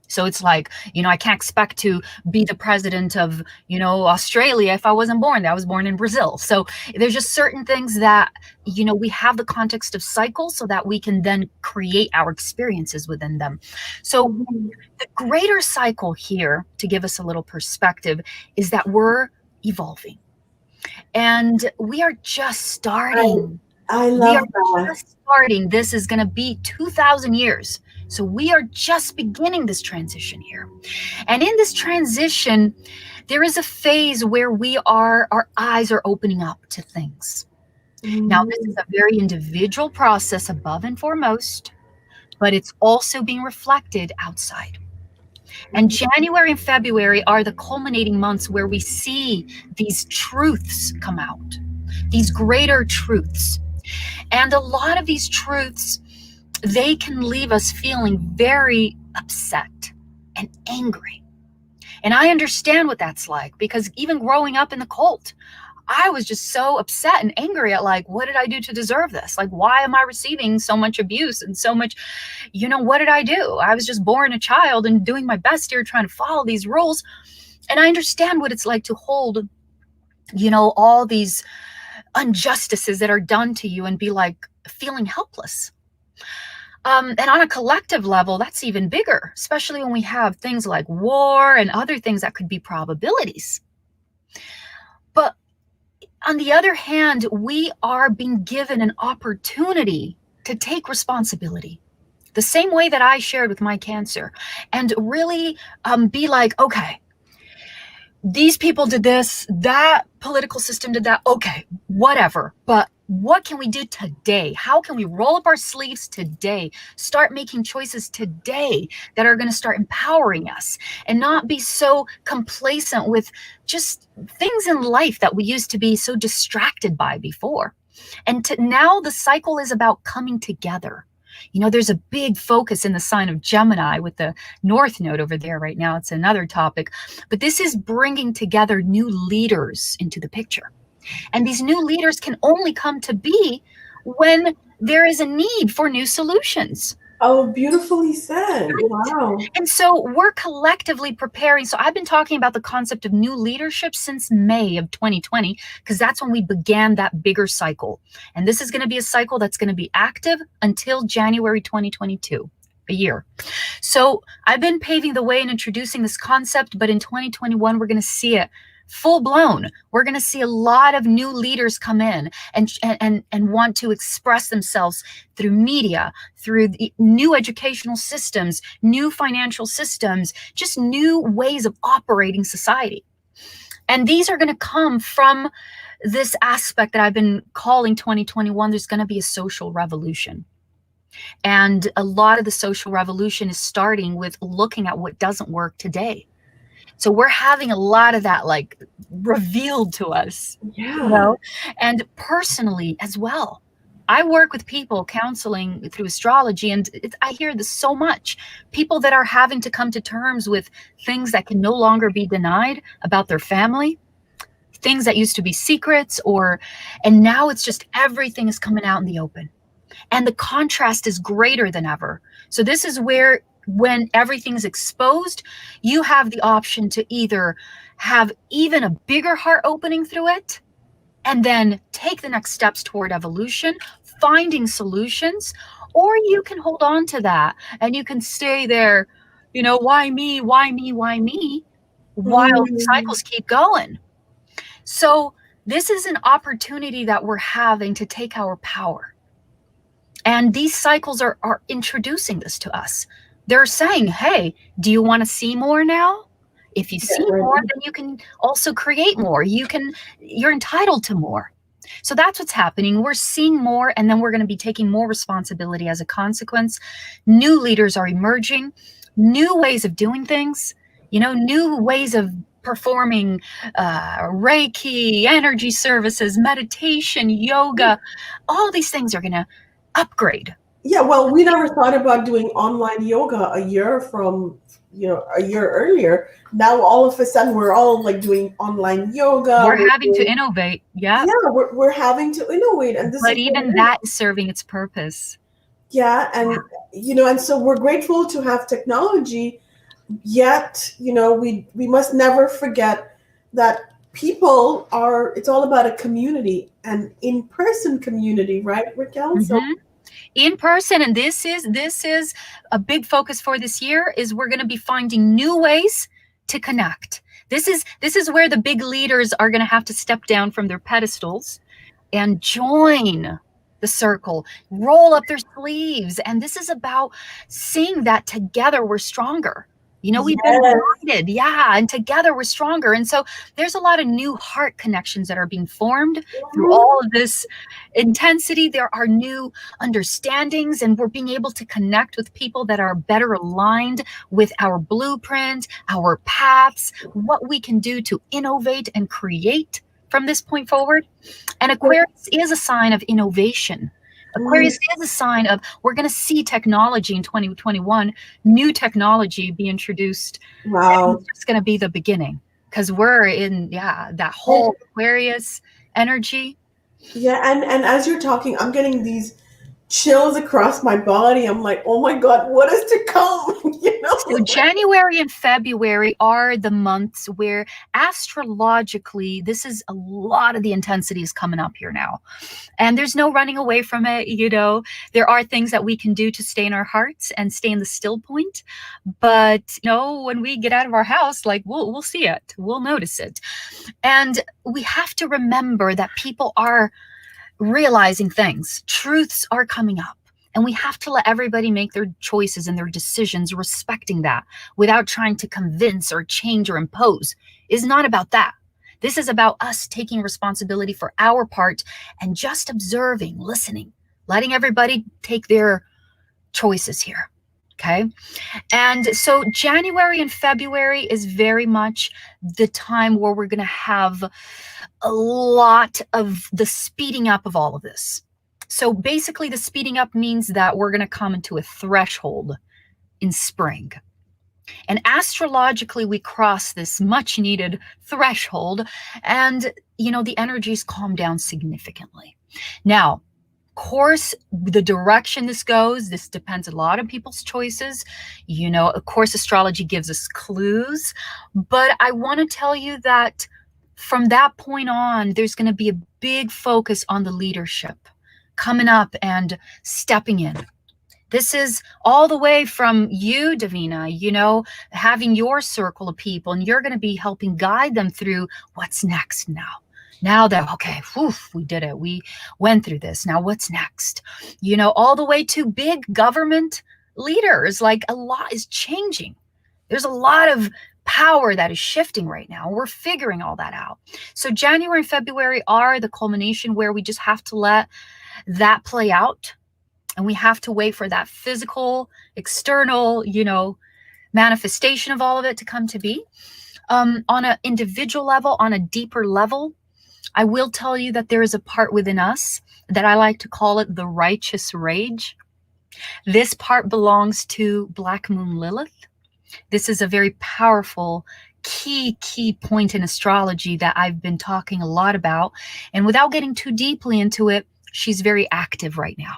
So it's like, you know, I can't expect to be the president of, you know, Australia if I wasn't born there. I was born in Brazil. So there's just certain things that, you know, we have the context of cycles so that we can then create our experiences within them. So the greater cycle here, to give us a little perspective, is that we're evolving. And we are just starting. I We love are that. just starting. This is going to be 2,000 years. So we are just beginning this transition here. And in this transition, there is a phase where our eyes are opening up to things. Now, this is a very individual process above and foremost, but it's also being reflected outside. And January and February are the culminating months where we see these truths come out, these greater truths. And a lot of these truths, they can leave us feeling very upset and angry. And I understand what that's like, because even growing up in the cult, I was just so upset and angry at, like, what did I do to deserve this? Like, why am I receiving so much abuse and so much, you know, what did I do? I was just born a child and doing my best here, trying to follow these rules. And I understand what it's like to hold, you know, all these injustices that are done to you and be like feeling helpless. And on a collective level, that's even bigger, especially when we have things like war and other things that could be probabilities. But on the other hand, we are being given an opportunity to take responsibility, the same way that I shared with my cancer, and really be like, okay, these people did this, that political system did that, okay, whatever. But what can we do today? How can we roll up our sleeves today, start making choices today that are going to start empowering us, and not be so complacent with just things in life that we used to be so distracted by before. And now the cycle is about coming together. You know, there's a big focus in the sign of Gemini with the North Node over there right now. It's another topic. But this is bringing together new leaders into the picture. And these new leaders can only come to be when there is a need for new solutions. Oh, beautifully said. Wow. And so we're collectively preparing. So I've been talking about the concept of new leadership since May of 2020, because that's when we began that bigger cycle. And this is going to be a cycle that's going to be active until January 2022, a year. So I've been paving the way and introducing this concept, but in 2021, we're going to see it full blown. We're going to see a lot of new leaders come in and want to express themselves through media, through the new educational systems, new financial systems, just new ways of operating society. And these are going to come from this aspect that I've been calling 2021. There's going to be a social revolution. And a lot of the social revolution is starting with looking at what doesn't work today. So we're having a lot of that, like, revealed to us, you know, and personally as well. I work with people counseling through astrology, and I hear this so much. People that are having to come to terms with things that can no longer be denied about their family, things that used to be secrets, and now it's just everything is coming out in the open. And the contrast is greater than ever. So this is where, when everything's exposed, you have the option to either have even a bigger heart opening through it, and then take the next steps toward evolution, finding solutions, or you can hold on to that and you can stay there, you know, why me, while the cycles keep going. So this is an opportunity that we're having to take our power. And these cycles are introducing this to us. They're saying, hey, do you want to see more now? If you see more, then you can also create more. You're entitled to more. So that's what's happening. We're seeing more, and then we're going to be taking more responsibility as a consequence. New leaders are emerging, new ways of doing things, you know, new ways of performing Reiki, energy services, meditation, yoga. All these things are going to upgrade. Yeah, well, we never thought about doing online yoga a year from a year earlier. Now all of a sudden we're all like doing online yoga. We're having to innovate. Yeah. Yeah, we're having to innovate, and this But is even that is serving its purpose. yeah, and and so we're grateful to have technology. Yet, we must never forget that people are. It's all about a community, an in-person community, right, Raquel? So In person, and this is a big focus for this year, is we're going to be finding new ways to connect. This is where the big leaders are going to have to step down from their pedestals and join the circle, roll up their sleeves. And this is about seeing that together we're stronger. We've been divided, and together we're stronger. And so there's a lot of new heart connections that are being formed through all of this intensity. There are new understandings, and we're being able to connect with people that are better aligned with our blueprint, our paths, what we can do to innovate and create from this point forward. And Aquarius is a sign of innovation. Aquarius is a sign of, we're going to see technology in 2021, new technology be introduced. Wow. It's going to be the beginning, because we're in, that whole Aquarius energy. Yeah, and as you're talking, I'm getting these chills across my body. I'm like, oh my God, what is to come? So January and February are the months where astrologically, this is a lot of the intensity is coming up here now. And there's no running away from it. There are things that we can do to stay in our hearts and stay in the still point. But, when we get out of our house, like we'll see it, we'll notice it. And we have to remember that people are realizing things, truths are coming up. And we have to let everybody make their choices and their decisions respecting that, without trying to convince or change or impose. It's not about that. This is about us taking responsibility for our part and just observing, listening, letting everybody take their choices here. Okay. And so January and February is very much the time where we're going to have a lot of the speeding up of all of this. So basically, the speeding up means that we're going to come into a threshold in spring. And astrologically, we cross this much needed threshold, and, the energies calm down significantly. Now, of course, the direction this goes, this depends a lot on people's choices. Of course, astrology gives us clues, but I want to tell you that from that point on, there's going to be a big focus on the leadership coming up and stepping in. This is all the way from you, Devina, having your circle of people, and you're going to be helping guide them through what's next now. Now that, okay, we did it. We went through this. Now what's next? All the way to big government leaders, like a lot is changing. There's a lot of power that is shifting right now. We're figuring all that out. So January and February are the culmination where we just have to let that play out. And we have to wait for that physical, external, manifestation of all of it to come to be. On an individual level, on a deeper level, I will tell you that there is a part within us that I like to call it the righteous rage. This part belongs to Black Moon Lilith. This is a very powerful, key point in astrology that I've been talking a lot about. And without getting too deeply into it, she's very active right now.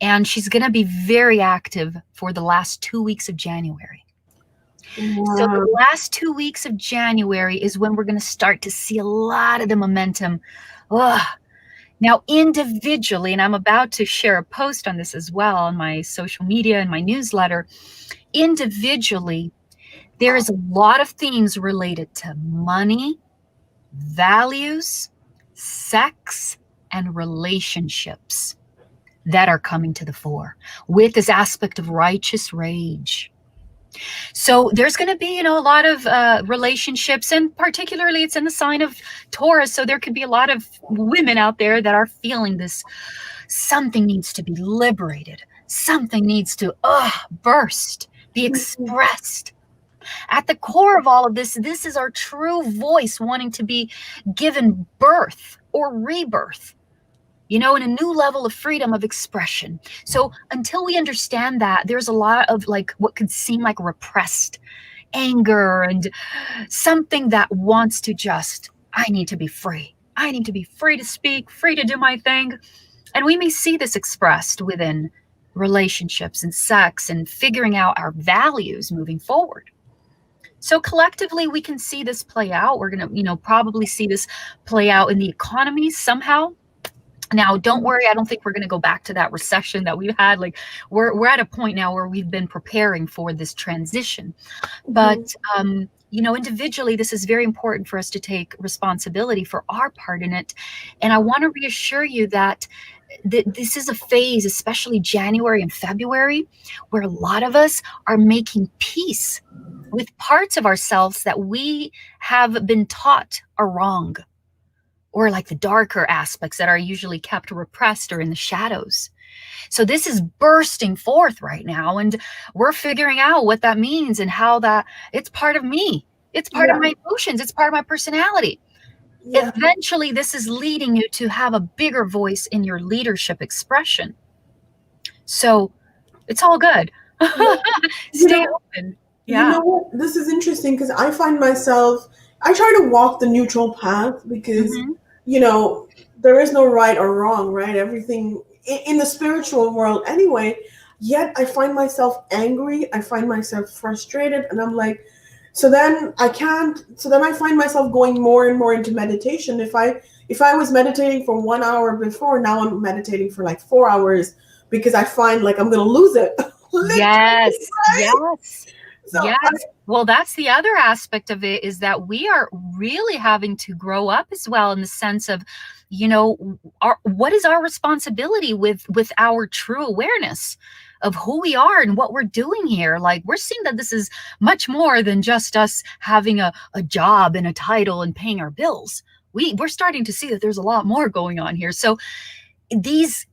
And she's going to be very active for the last 2 weeks of January. Wow. So the last 2 weeks of January is when we're going to start to see a lot of the momentum. Now, individually, and I'm about to share a post on this as well on my social media and my newsletter, individually, there is a lot of themes related to money, values, sex, and relationships that are coming to the fore with this aspect of righteous rage. So there's going to be, a lot of relationships, and particularly it's in the sign of Taurus. So there could be a lot of women out there that are feeling this. Something needs to be liberated. Something needs to burst, be expressed. At the core of all of this is our true voice wanting to be given birth or rebirth. you know, and a new level of freedom of expression. So until we understand that, there's a lot of like what could seem like repressed anger and something that wants to just, I need to be free. I need to be free to speak, free to do my thing. And we may see this expressed within relationships and sex and figuring out our values moving forward. So collectively, we can see this play out. We're going to, you know, probably see this play out in the economy somehow. Now, don't worry, I don't think we're going to go back to that recession that we've had. Like we're at a point now where we've been preparing for this transition. But you know, individually, this is very important for us to take responsibility for our part in it. And I want to reassure you that this is a phase, especially January and February, where a lot of us are making peace with parts of ourselves that we have been taught are wrong, or like the darker aspects that are usually kept repressed or in the shadows. So this is bursting forth right now, and we're figuring out what that means and how that it's part of me. It's part of my emotions. It's part of my personality. Yeah. Eventually, this is leading you to have a bigger voice in your leadership expression. So it's all good. Stay open. Yeah. You know what? This is interesting because I find myself, I try to walk the neutral path because, you know, there is no right or wrong, right? Everything in the spiritual world anyway. Yet I find myself angry. I find myself frustrated. And I'm like, so then I find myself going more and more into meditation. If I was meditating for 1 hour before, now I'm meditating for like 4 hours because I find like I'm going to lose it. Yes. Right? Yes. So yes. Well, that's the other aspect of it, is that we are really having to grow up as well, in the sense of, you know, what is our responsibility with our true awareness of who we are and what we're doing here. Like, we're seeing that this is much more than just us having a job and a title and paying our bills. We're starting to see that there's a lot more going on here. So these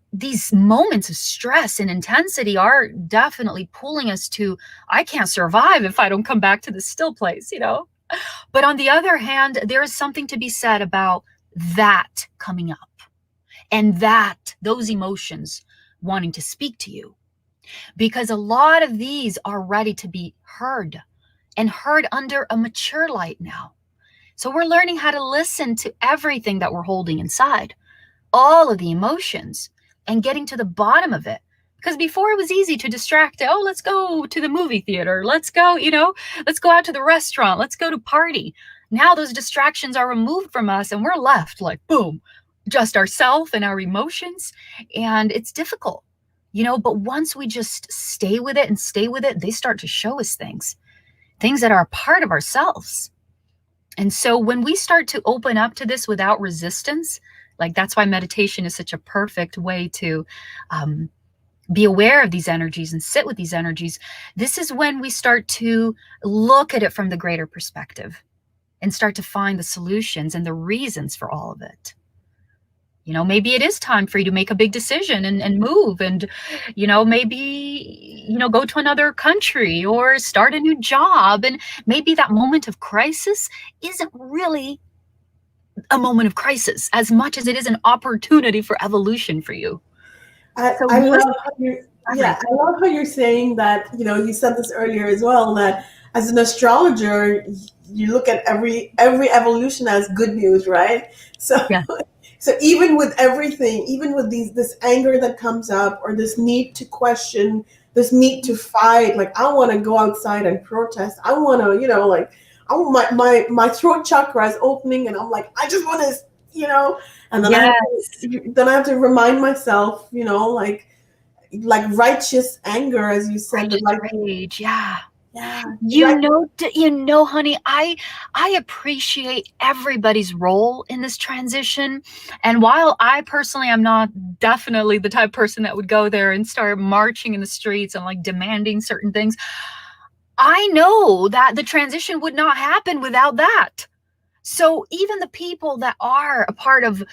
moments of stress and intensity are definitely pulling us to, I can't survive if I don't come back to this still place, you know? But on the other hand, there is something to be said about that coming up, and that those emotions wanting to speak to you, because a lot of these are ready to be heard, and heard under a mature light now. So we're learning how to listen to everything that we're holding inside, all of the emotions, and getting to the bottom of it. Because before it was easy to distract. Oh, let's go to the movie theater. Let's go, you know, let's go out to the restaurant. Let's go to party. Now those distractions are removed from us, and we're left like, boom, just ourselves and our emotions. And it's difficult, you know, but once we just stay with it and stay with it, they start to show us things that are a part of ourselves. And so when we start to open up to this without resistance, like, that's why meditation is such a perfect way to be aware of these energies and sit with these energies. This is when we start to look at it from the greater perspective and start to find the solutions and the reasons for all of it. You know, maybe it is time for you to make a big decision and move, and, you know, maybe, you know, go to another country or start a new job. And maybe that moment of crisis isn't really a moment of crisis as much as it is an opportunity for evolution for you. I love how you're saying that, you know, you said this earlier as well, that as an astrologer, you look at every evolution as good news, right? So, yeah. So even with everything, even with this anger that comes up, or this need to question, this need to fight, like, I want to go outside and protest. I want to, you know, like, I want my throat chakra is opening, and I'm like, I just want to, you know, and then I have to remind myself, you know, like righteous anger, as you said, righteous rage, yeah. You know, honey, I appreciate everybody's role in this transition. And while I personally am not definitely the type of person that would go there and start marching in the streets and like demanding certain things, I know that the transition would not happen without that. So even the people that are a part of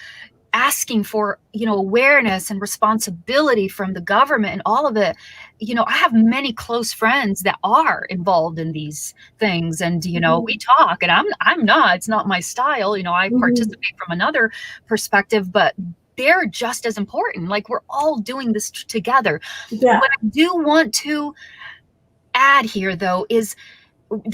asking for, you know, awareness and responsibility from the government and all of it, you know, I have many close friends that are involved in these things, and, you know, we talk, and I'm not, it's not my style, you know, I participate from another perspective, but they're just as important. Like, we're all doing this together. Yeah. What I do want to add here, though, is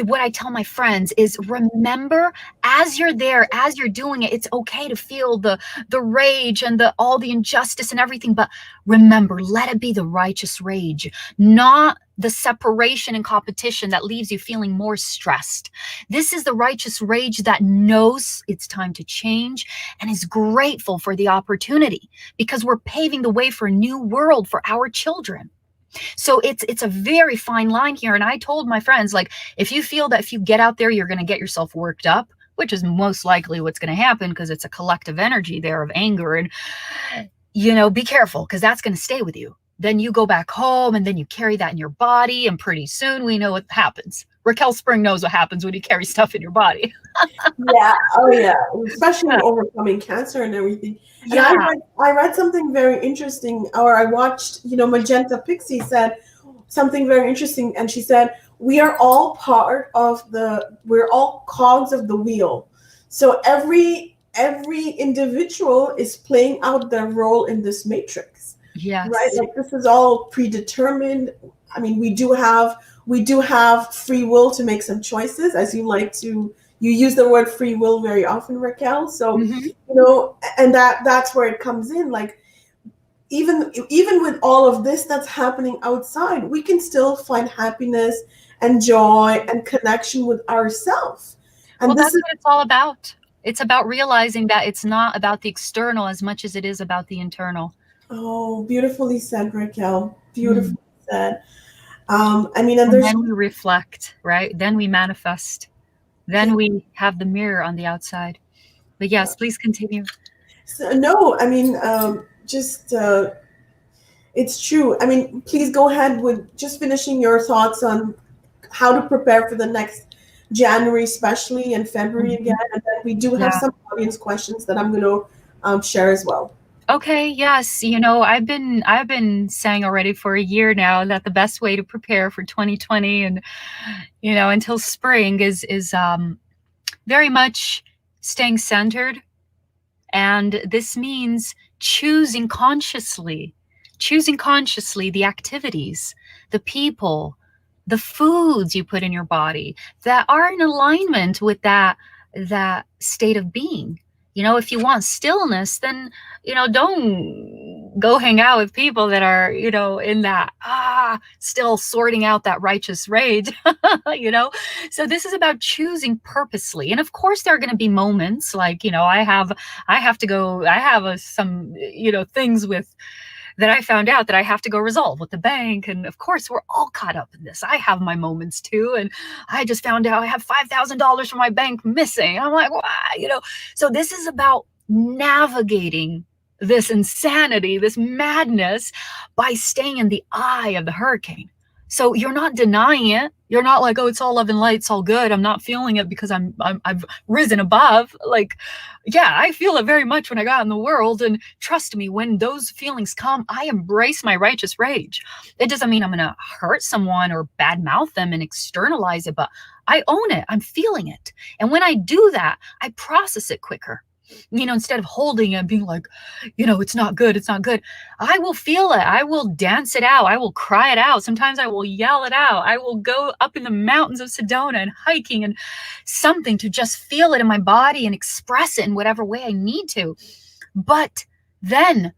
what I tell my friends is, remember, as you're there, as you're doing it, it's okay to feel the rage and all the injustice and everything, but remember, let it be the righteous rage, not the separation and competition that leaves you feeling more stressed. This is the righteous rage that knows it's time to change and is grateful for the opportunity, because we're paving the way for a new world for our children. So it's a very fine line here. And I told my friends, like, if you feel that if you get out there, you're going to get yourself worked up, which is most likely what's going to happen, because it's a collective energy there of anger, and, be careful, because that's going to stay with you. Then you go back home and then you carry that in your body, and pretty soon we know what happens. Raquel Spring knows what happens when you carry stuff in your body. Yeah. Oh, yeah. Especially overcoming cancer and everything. And Yeah. I read something very interesting, or I watched, Magenta Pixie said something very interesting. And she said, we're all cogs of the wheel. So every individual is playing out their role in this matrix. Yes. Right? Like, this is all predetermined. I mean, we do have free will to make some choices, as you use the word free will very often, Raquel. So, and that's where it comes in. Like, even with all of this that's happening outside, we can still find happiness and joy and connection with ourselves. And well, that's what it's all about. It's about realizing that it's not about the external as much as it is about the internal. Oh, beautifully said, Raquel. Beautifully said. And then we reflect, right? Then we manifest. Then we have the mirror on the outside. But yes, please continue. So, no, it's true. I mean, please go ahead with just finishing your thoughts on how to prepare for the next January, especially, and February again. And then we do have some audience questions that I'm going to share as well. Okay, yes. I've been saying already for a year now that the best way to prepare for 2020 and, until spring is very much staying centered. And this means choosing consciously the activities, the people, the foods you put in your body that are in alignment with that state of being. If you want stillness, then, don't go hang out with people that are, in that, still sorting out that righteous rage, So this is about choosing purposely. And of course, there are going to be moments like, I have some, things that I found out that I have to go resolve with the bank. And of course, we're all caught up in this. I have my moments too. And I just found out I have $5,000 from my bank missing. I'm like, wow, So this is about navigating this insanity, this madness, by staying in the eye of the hurricane. So you're not denying it. You're not like, oh, it's all love and light, it's all good. I'm not feeling it because I've risen above. Like, yeah, I feel it very much when I got in the world. And trust me, when those feelings come, I embrace my righteous rage. It doesn't mean I'm going to hurt someone or badmouth them and externalize it, but I own it. I'm feeling it. And when I do that, I process it quicker. Instead of holding it and being like, it's not good, I will feel it. I will dance it out. I will cry it out. Sometimes I will yell it out. I will go up in the mountains of Sedona and hiking and something to just feel it in my body and express it in whatever way I need to. But then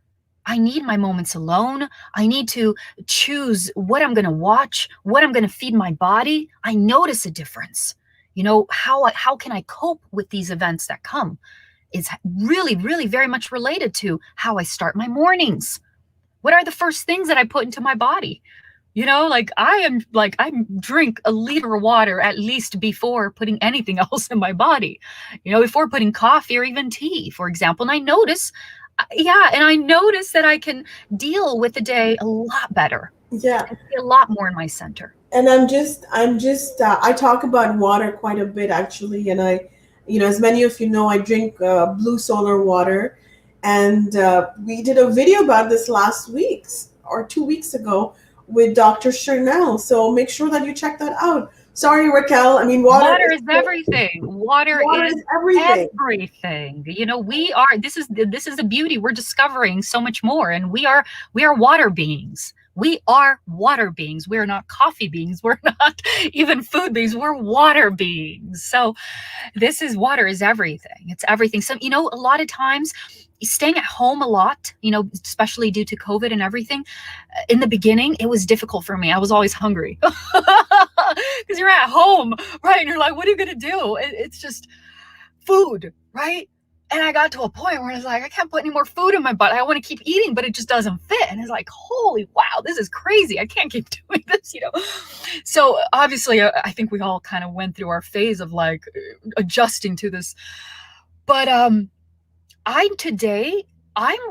I need my moments alone. I need to choose what I'm going to watch, what I'm going to feed my body. I notice a difference. How can I cope with these events that come? Is really, really very much related to how I start my mornings. What are the first things that I put into my body? I drink a liter of water at least before putting anything else in my body, before putting coffee or even tea, for example. And I notice that I can deal with the day a lot better. Yeah. I feel a lot more in my center. And I talk about water quite a bit, actually. And as many of you know, I drink blue solar water. And we did a video about this last week or 2 weeks ago with Dr. Chanel. So make sure that you check that out. Sorry, Raquel. I mean, Water is everything. Water is is everything. everything. You know, we are, this is the beauty. We're discovering so much more, and we are water beings. We are water beings. We're not coffee beings. We're not even food beings. We're water beings. So this is, water is everything. It's everything. So, you know, a lot of times staying at home a lot, you know, especially due to COVID and everything, in the beginning, it was difficult for me. I was always hungry because you're at home, right? And you're like, what are you going to do? It's just food, right? And I got to a point where it's like, I can't put any more food in my butt. I want to keep eating, but it just doesn't fit. And it's like, holy wow, this is crazy. I can't keep doing this, you know? So obviously, I think we all kind of went through our phase of like adjusting to this. But I'm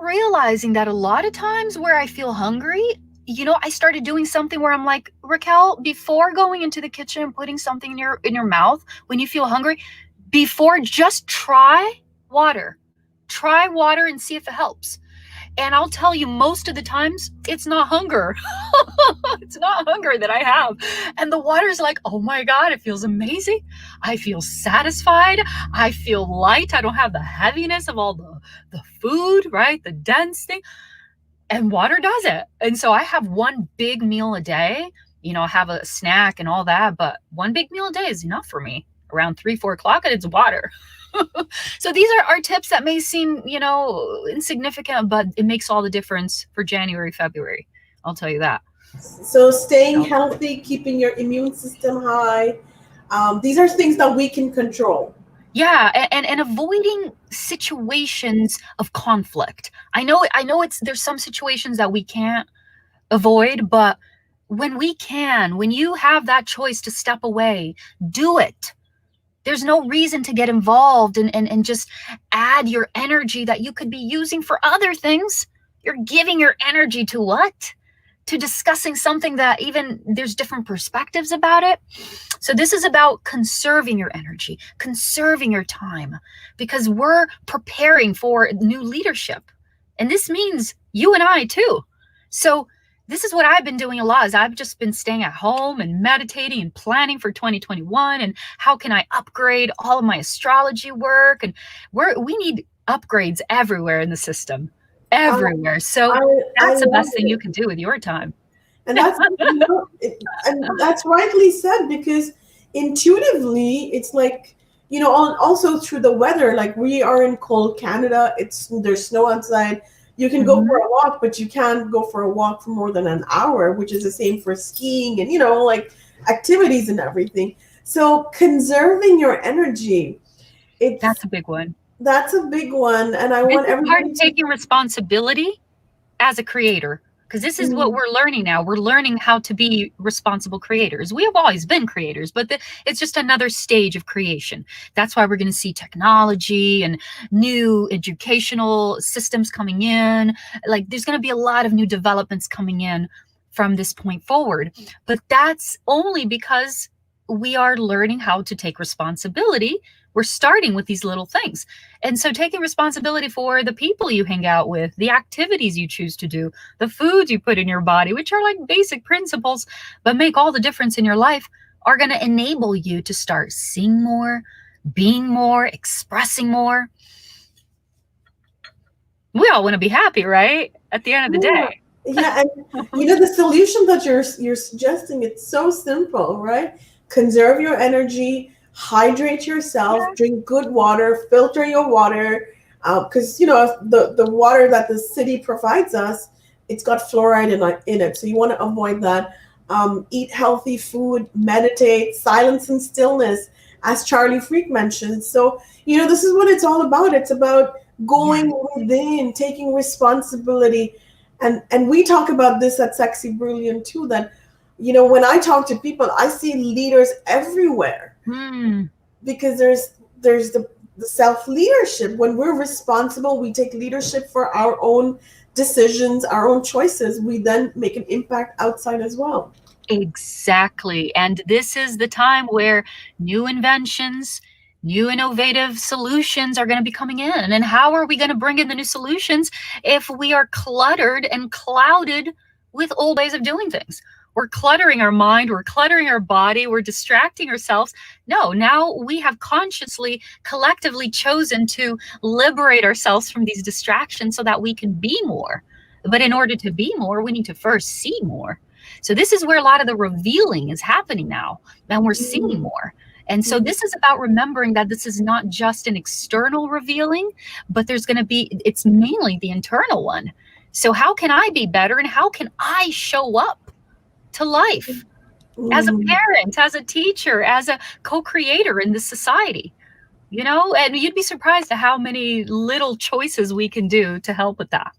realizing that a lot of times where I feel hungry, you know, I started doing something where I'm like, Raquel, before going into the kitchen and putting something in your mouth, when you feel hungry, before, just try water. Try water and see if it helps. And I'll tell you, most of the times, it's not hunger. It's not hunger that I have. And the water is like, oh my God, it feels amazing. I feel satisfied. I feel light. I don't have the heaviness of all the food, right? The dense thing. And water does it. And so I have one big meal a day. You know, I have a snack and all that, but one big meal a day is enough for me. Around 3-4 o'clock, and it's water. So these are our tips that may seem, you know, insignificant, but it makes all the difference for January, February. I'll tell you that. So staying healthy, keeping your immune system high, these are things that we can control. Yeah, and avoiding situations of conflict. I know there's some situations that we can't avoid, but when you have that choice to step away, do it. There's no reason to get involved and just add your energy that you could be using for other things. You're giving your energy to what? To discussing something that even there's different perspectives about it. So this is about conserving your energy, conserving your time, because we're preparing for new leadership. And this means you and I too. So this is what I've been doing a lot, is I've just been staying at home and meditating and planning for 2021 and how can I upgrade all of my astrology work. And we need upgrades everywhere in the system, everywhere. So that's the best thing you can do with your time. And that's, and that's rightly said, because intuitively it's like, you know, also through the weather, like we are in cold Canada, there's snow outside. You can go for a walk, but you can't go for a walk for more than an hour, which is the same for skiing and, you know, like activities and everything. So conserving your energy, that's a big one. That's a big one. And I want everybody taking responsibility as a creator, because this is what we're learning now. We're learning how to be responsible creators. We have always been creators, but it's just another stage of creation. That's why we're going to see technology and new educational systems coming in. Like there's going to be a lot of new developments coming in from this point forward. But that's only because we are learning how to take responsibility. We're starting with these little things. And so taking responsibility for the people you hang out with, the activities you choose to do, the foods you put in your body, which are like basic principles, but make all the difference in your life, are going to enable you to start seeing more, being more, expressing more. We all want to be happy, right? At the end of the day. Yeah, and you know, the solution that you're suggesting, it's so simple, right? Conserve your energy, hydrate yourself, drink good water, filter your water, because you know the water that the city provides us, it's got fluoride in it, so you want to avoid that. Eat healthy food, meditate, silence and stillness, as Charlie Freak mentioned. So you know, this is what it's all about. It's about going within, taking responsibility, and we talk about this at Sexy Brilliant too, that you know, when I talk to people, I see leaders everywhere. Because there's the self-leadership. When we're responsible, we take leadership for our own decisions, our own choices. We then make an impact outside as well. Exactly. And this is the time where new inventions, new innovative solutions are going to be coming in. And how are we going to bring in the new solutions if we are cluttered and clouded with old ways of doing things? we're cluttering our mind, we're cluttering our body, we're distracting ourselves. No, now we have consciously, collectively chosen to liberate ourselves from these distractions so that we can be more. But in order to be more, we need to first see more. So this is where a lot of the revealing is happening now, and we're seeing more. And so this is about remembering that this is not just an external revealing, but it's mainly the internal one. So how can I be better, and how can I show up to life as a parent, as a teacher, as a co-creator in this society? You know, and you'd be surprised at how many little choices we can do to help with that.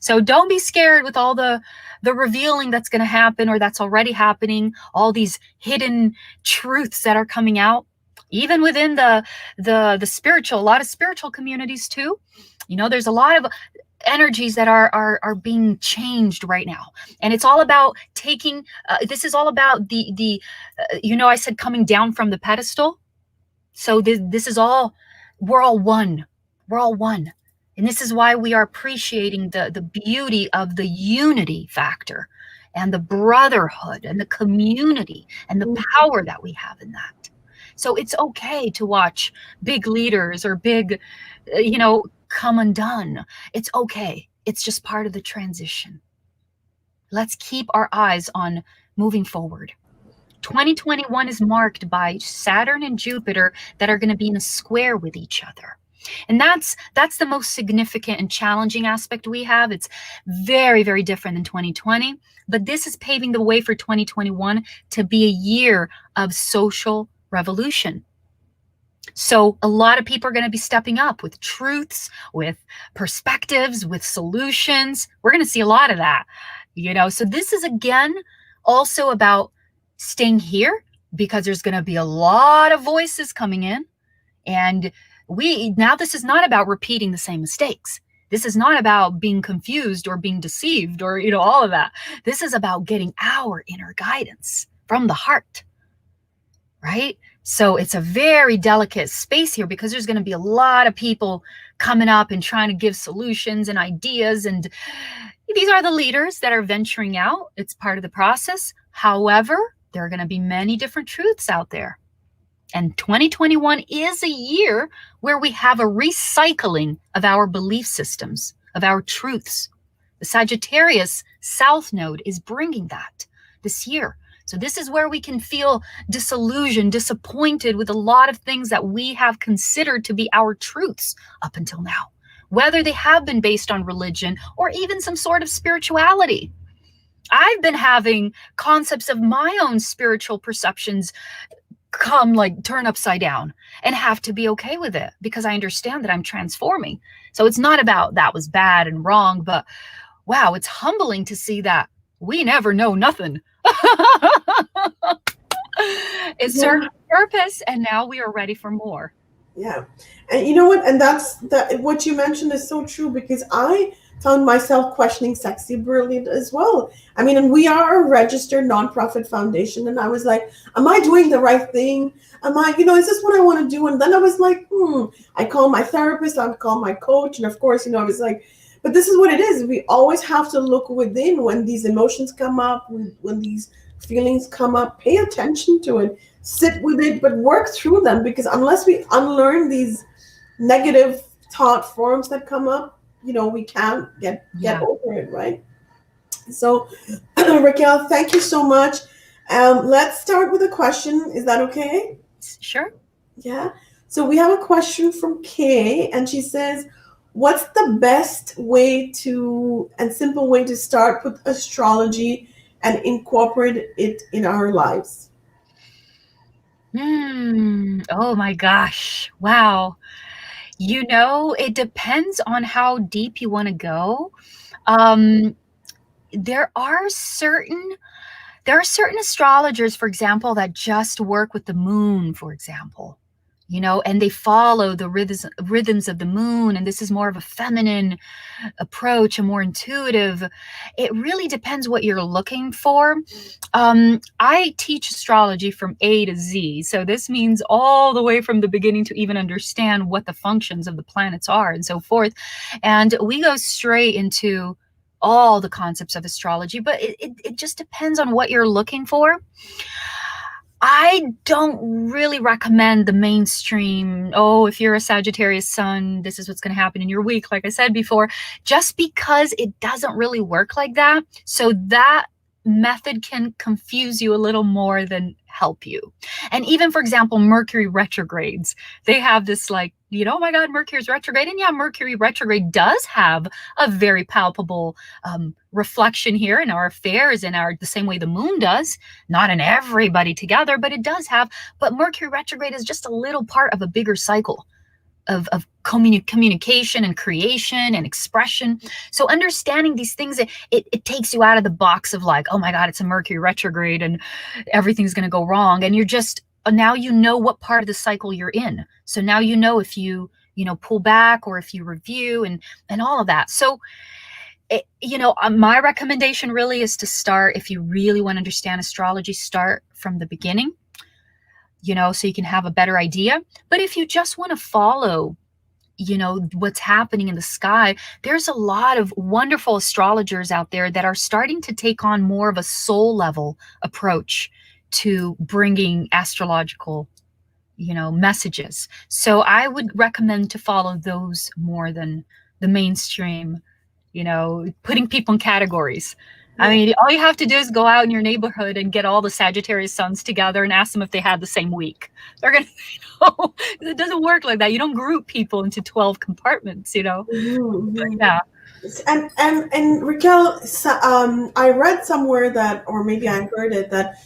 So don't be scared with all the revealing that's going to happen or that's already happening, all these hidden truths that are coming out, even within the spiritual, a lot of spiritual communities too. You know, there's a lot of energies that are being changed right now, and it's all about taking this is all about the you know, I said coming down from the pedestal. So this is all, we're all one. And this is why we are appreciating the beauty of the unity factor and the brotherhood and the community and the power that we have in that. So it's okay to watch big leaders or big, you know, come undone. It's okay. It's just part of the transition. Let's keep our eyes on moving forward. 2021 is marked by Saturn and Jupiter that are going to be in a square with each other. And that's the most significant and challenging aspect we have. It's very, very different than 2020, but this is paving the way for 2021 to be a year of social revolution. So a lot of people are going to be stepping up with truths, with perspectives, with solutions. We're going to see a lot of that, you know. So this is, again, also about staying here, because there's going to be a lot of voices coming in. And now this is not about repeating the same mistakes. This is not about being confused or being deceived or, you know, all of that. This is about getting our inner guidance from the heart, right? So it's a very delicate space here, because there's going to be a lot of people coming up and trying to give solutions and ideas. And these are the leaders that are venturing out. It's part of the process. However, there are going to be many different truths out there. And 2021 is a year where we have a recycling of our belief systems, of our truths. The Sagittarius South Node is bringing that this year. So this is where we can feel disillusioned, disappointed with a lot of things that we have considered to be our truths up until now, whether they have been based on religion or even some sort of spirituality. I've been having concepts of my own spiritual perceptions turn upside down, and have to be okay with it, because I understand that I'm transforming. So it's not about that was bad and wrong, but wow, it's humbling to see that we never know nothing. It served a purpose, and now we are ready for more. Yeah. And you know what? And what you mentioned is so true, because I found myself questioning Sexy Brilliant as well. I mean, and we are a registered nonprofit foundation. And I was like, am I doing the right thing? Am I, is this what I want to do? And then I was like, I call my therapist, I call my coach. And of course, I was like, but this is what it is. We always have to look within when these emotions come up, when these feelings come up, pay attention to it, sit with it, but work through them, because unless we unlearn these negative thought forms that come up, we can't get over it, right? So, Raquel, thank you so much. Let's start with a question. Is that okay? Sure. Yeah. So we have a question from Kay, and she says, what's the best way and simple way to start with astrology and incorporate it in our lives? Oh my gosh. Wow. It depends on how deep you want to go. There are certain astrologers, for example, that just work with the moon, for example, and they follow the rhythms of the moon. And this is more of a feminine approach, a more intuitive. It really depends what you're looking for. I teach astrology from A to Z. So this means all the way from the beginning to even understand what the functions of the planets are and so forth. And we go straight into all the concepts of astrology, but it just depends on what you're looking for. I don't really recommend the mainstream, oh, if you're a Sagittarius sun, this is what's going to happen in your week, like I said before, just because it doesn't really work like that. So that method can confuse you a little more than help you. And even, for example, Mercury retrogrades, they have this like, oh my God, Mercury's retrograde. And yeah, Mercury retrograde does have a very palpable reflection here in our affairs, in the same way the moon does, not in everybody together, but it does have. But Mercury retrograde is just a little part of a bigger cycle of communication and creation and expression. So understanding these things, it takes you out of the box of like, oh my God, it's a Mercury retrograde and everything's going to go wrong. And you're just, now you know what part of the cycle you're in. So now you know if you pull back or if you review and all of that. So, my recommendation really is to start, if you really want to understand astrology, start from the beginning. So you can have a better idea. But if you just want to follow, what's happening in the sky, there's a lot of wonderful astrologers out there that are starting to take on more of a soul level approach to bringing astrological, messages. So I would recommend to follow those more than the mainstream, putting people in categories. I mean, all you have to do is go out in your neighborhood and get all the Sagittarius suns together and ask them if they had the same week. They're going to, it doesn't work like that. You don't group people into 12 compartments, Mm-hmm. Yeah. And Raquel, I read somewhere that, or maybe I heard it, that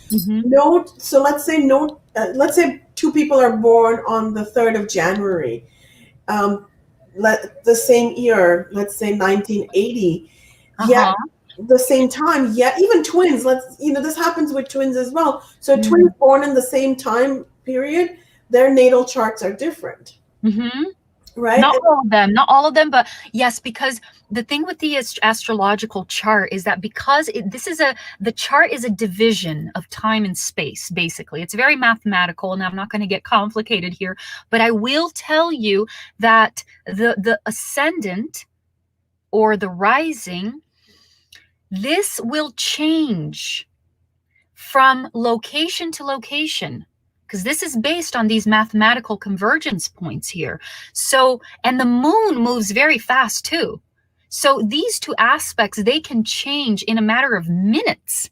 so let's say two people are born on the 3rd of January, the same year, let's say 1980. Yeah. The same time, yet even twins, this happens with twins as well. So twins born in the same time period, their natal charts are different. Right? Not all of them, but yes, because the thing with the astrological chart is that because the chart is a division of time and space, basically. It's very mathematical, and I'm not going to get complicated here, but I will tell you that the ascendant or the rising, this will change from location to location, because this is based on these mathematical convergence points here. So, and the moon moves very fast too. So these two aspects, they can change in a matter of minutes.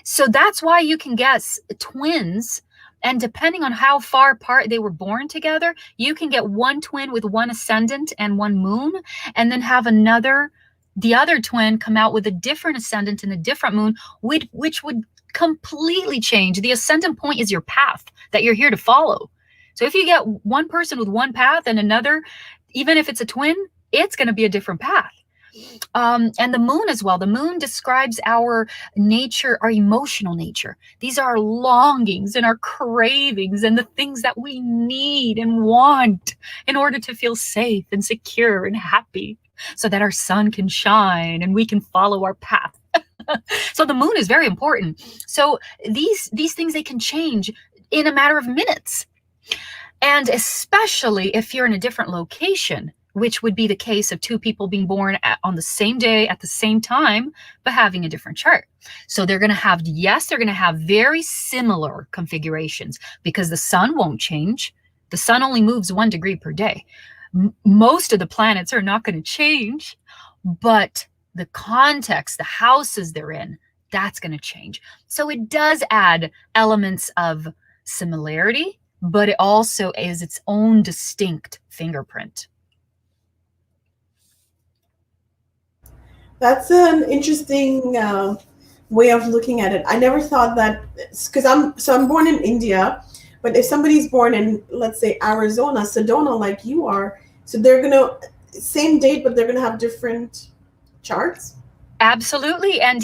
So that's why you can guess twins, and depending on how far apart they were born together, you can get one twin with one ascendant and one moon, and then have the other twin come out with a different ascendant and a different moon, which would completely change. The ascendant point is your path that you're here to follow. So if you get one person with one path and another, even if it's a twin, it's going to be a different path. And the moon as well. The moon describes our nature, our emotional nature. These are our longings and our cravings and the things that we need and want in order to feel safe and secure and happy, so that our sun can shine and we can follow our path. So the moon is very important. So these things, they can change in a matter of minutes. And especially if you're in a different location, which would be the case of two people being born on the same day at the same time, but having a different chart. So they're going to have very similar configurations, because the sun won't change. The sun only moves 1 degree per day. Most of the planets are not going to change, but the context, the houses they're in, that's going to change. So it does add elements of similarity, but it also is its own distinct fingerprint. That's an interesting way of looking at it. I never thought that, because I'm born in India, but if somebody's born in, let's say, Arizona, Sedona, like you are, so they're going to, same date, but they're going to have different charts? Absolutely. And,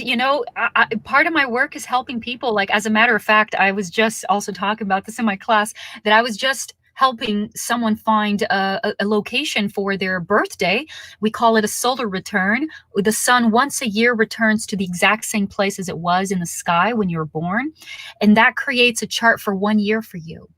part of my work is helping people. Like, as a matter of fact, I was just also talking about this in my class, that I was just helping someone find a location for their birthday. We call it a solar return. The sun once a year returns to the exact same place as it was in the sky when you were born. And that creates a chart for 1 year for you.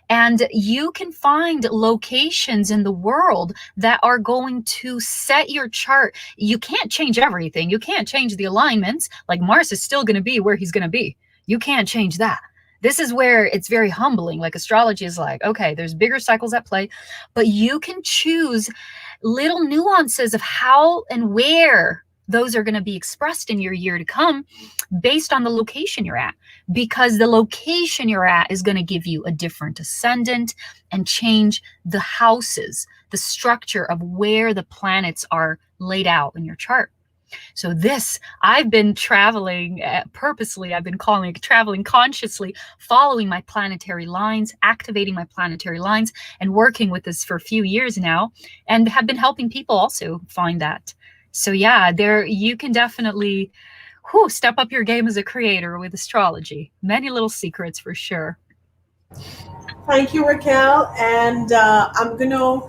And you can find locations in the world that are going to set your chart. You can't change everything. You can't change the alignments. Like Mars is still going to be where he's going to be. You can't change that. This is where it's very humbling. Like astrology is like, okay, there's bigger cycles at play, but you can choose little nuances of how and where those are going to be expressed in your year to come based on the location you're at, because the location you're at is going to give you a different ascendant and change the houses, the structure of where the planets are laid out in your chart. So this, I've been traveling purposely, I've been calling it traveling consciously, following my planetary lines, activating my planetary lines, and working with this for a few years now, and have been helping people also find that. So yeah, there you can definitely step up your game as a creator with astrology. Many little secrets for sure. Thank you, Raquel. And I'm going to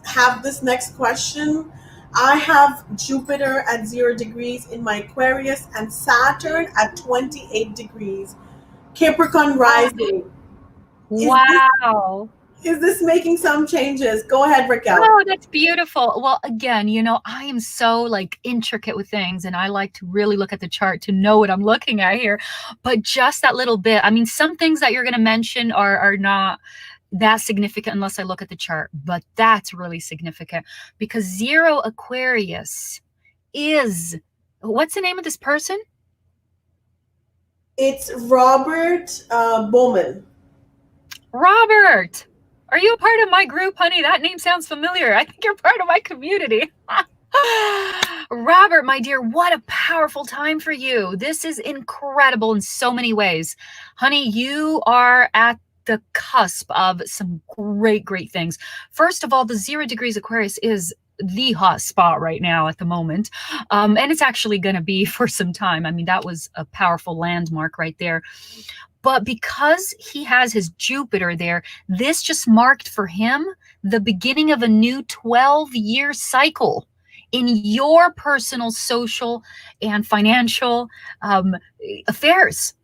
have this next question. I have Jupiter at 0 degrees in my Aquarius and Saturn at 28 degrees. Capricorn rising. Wow. Is this making some changes? Go ahead, Raquel. Oh, that's beautiful. Well, again, you know, I am so like intricate with things, and I like to really look at the chart to know what I'm looking at here. But just that little bit, I mean, some things that you're going to mention are not that significant unless I look at the chart, but that's really significant because 0 Aquarius is, what's the name of this person? It's Robert Bowman. Robert, are you a part of my group, honey? That name sounds familiar. I think you're part of my community. Robert, my dear, what a powerful time for you. This is incredible in so many ways. Honey, you are at the cusp of some great, great things. First of all, the 0 degrees Aquarius is the hot spot right now at the moment. And it's actually going to be for some time. I mean, that was a powerful landmark right there. But because he has his Jupiter there, this just marked for him the beginning of a new 12-year cycle in your personal, social, and financial affairs.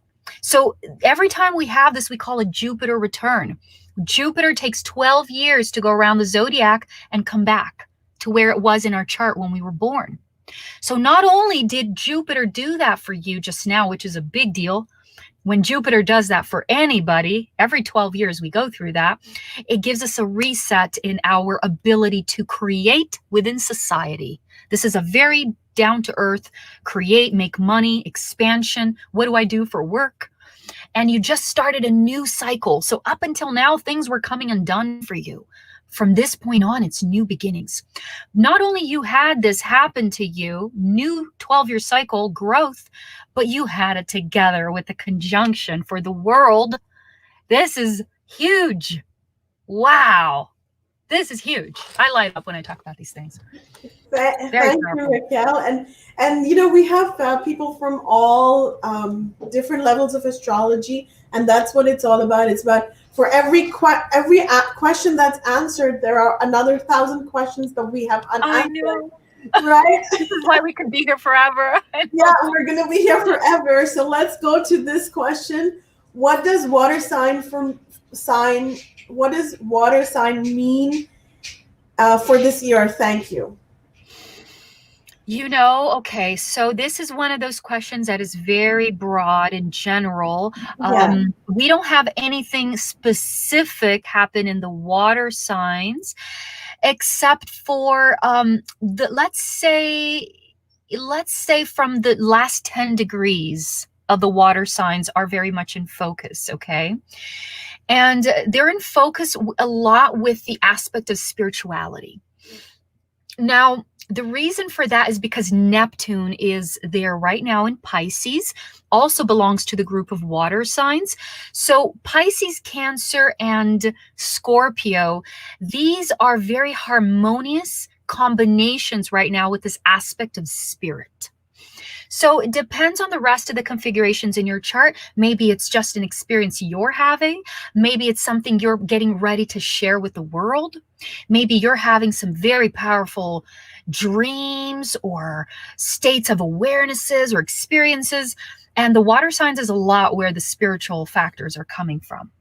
So every time we have this, we call it Jupiter return. Jupiter takes 12 years to go around the zodiac and come back to where it was in our chart when we were born. So not only did Jupiter do that for you just now, which is a big deal, when Jupiter does that for anybody, every 12 years we go through that, it gives us a reset in our ability to create within society. This is a very down-to-earth, create, make money, expansion. What do I do for work? And you just started a new cycle. So up until now, things were coming undone for you. From this point on, it's new beginnings. Not only you had this happen to you, new 12-year cycle growth, but you had it together with the conjunction for the world. This is huge. Wow. This is huge. I light up when I talk about these things. Thank you, Raquel. And you know, we have people from all different levels of astrology, and that's what it's all about. It's about for every question that's answered, there are another 1,000 questions that we have unanswered. I know. Right? This is why we could be here forever. Yeah, we're going to be here forever. So let's go to this question. What does water sign mean for this year? Thank you. You know, okay, so this is one of those questions that is very broad in general. Yeah. We don't have anything specific happen in the water signs, except for let's say from the last 10 degrees of the water signs are very much in focus, okay? And they're in focus a lot with the aspect of spirituality. Now, the reason for that is because Neptune is there right now in Pisces, also belongs to the group of water signs. So Pisces, Cancer, and Scorpio, these are very harmonious combinations right now with this aspect of spirit. So it depends on the rest of the configurations in your chart. Maybe it's just an experience you're having. Maybe it's something you're getting ready to share with the world. Maybe you're having some very powerful dreams or states of awarenesses or experiences. And the water signs is a lot where the spiritual factors are coming from.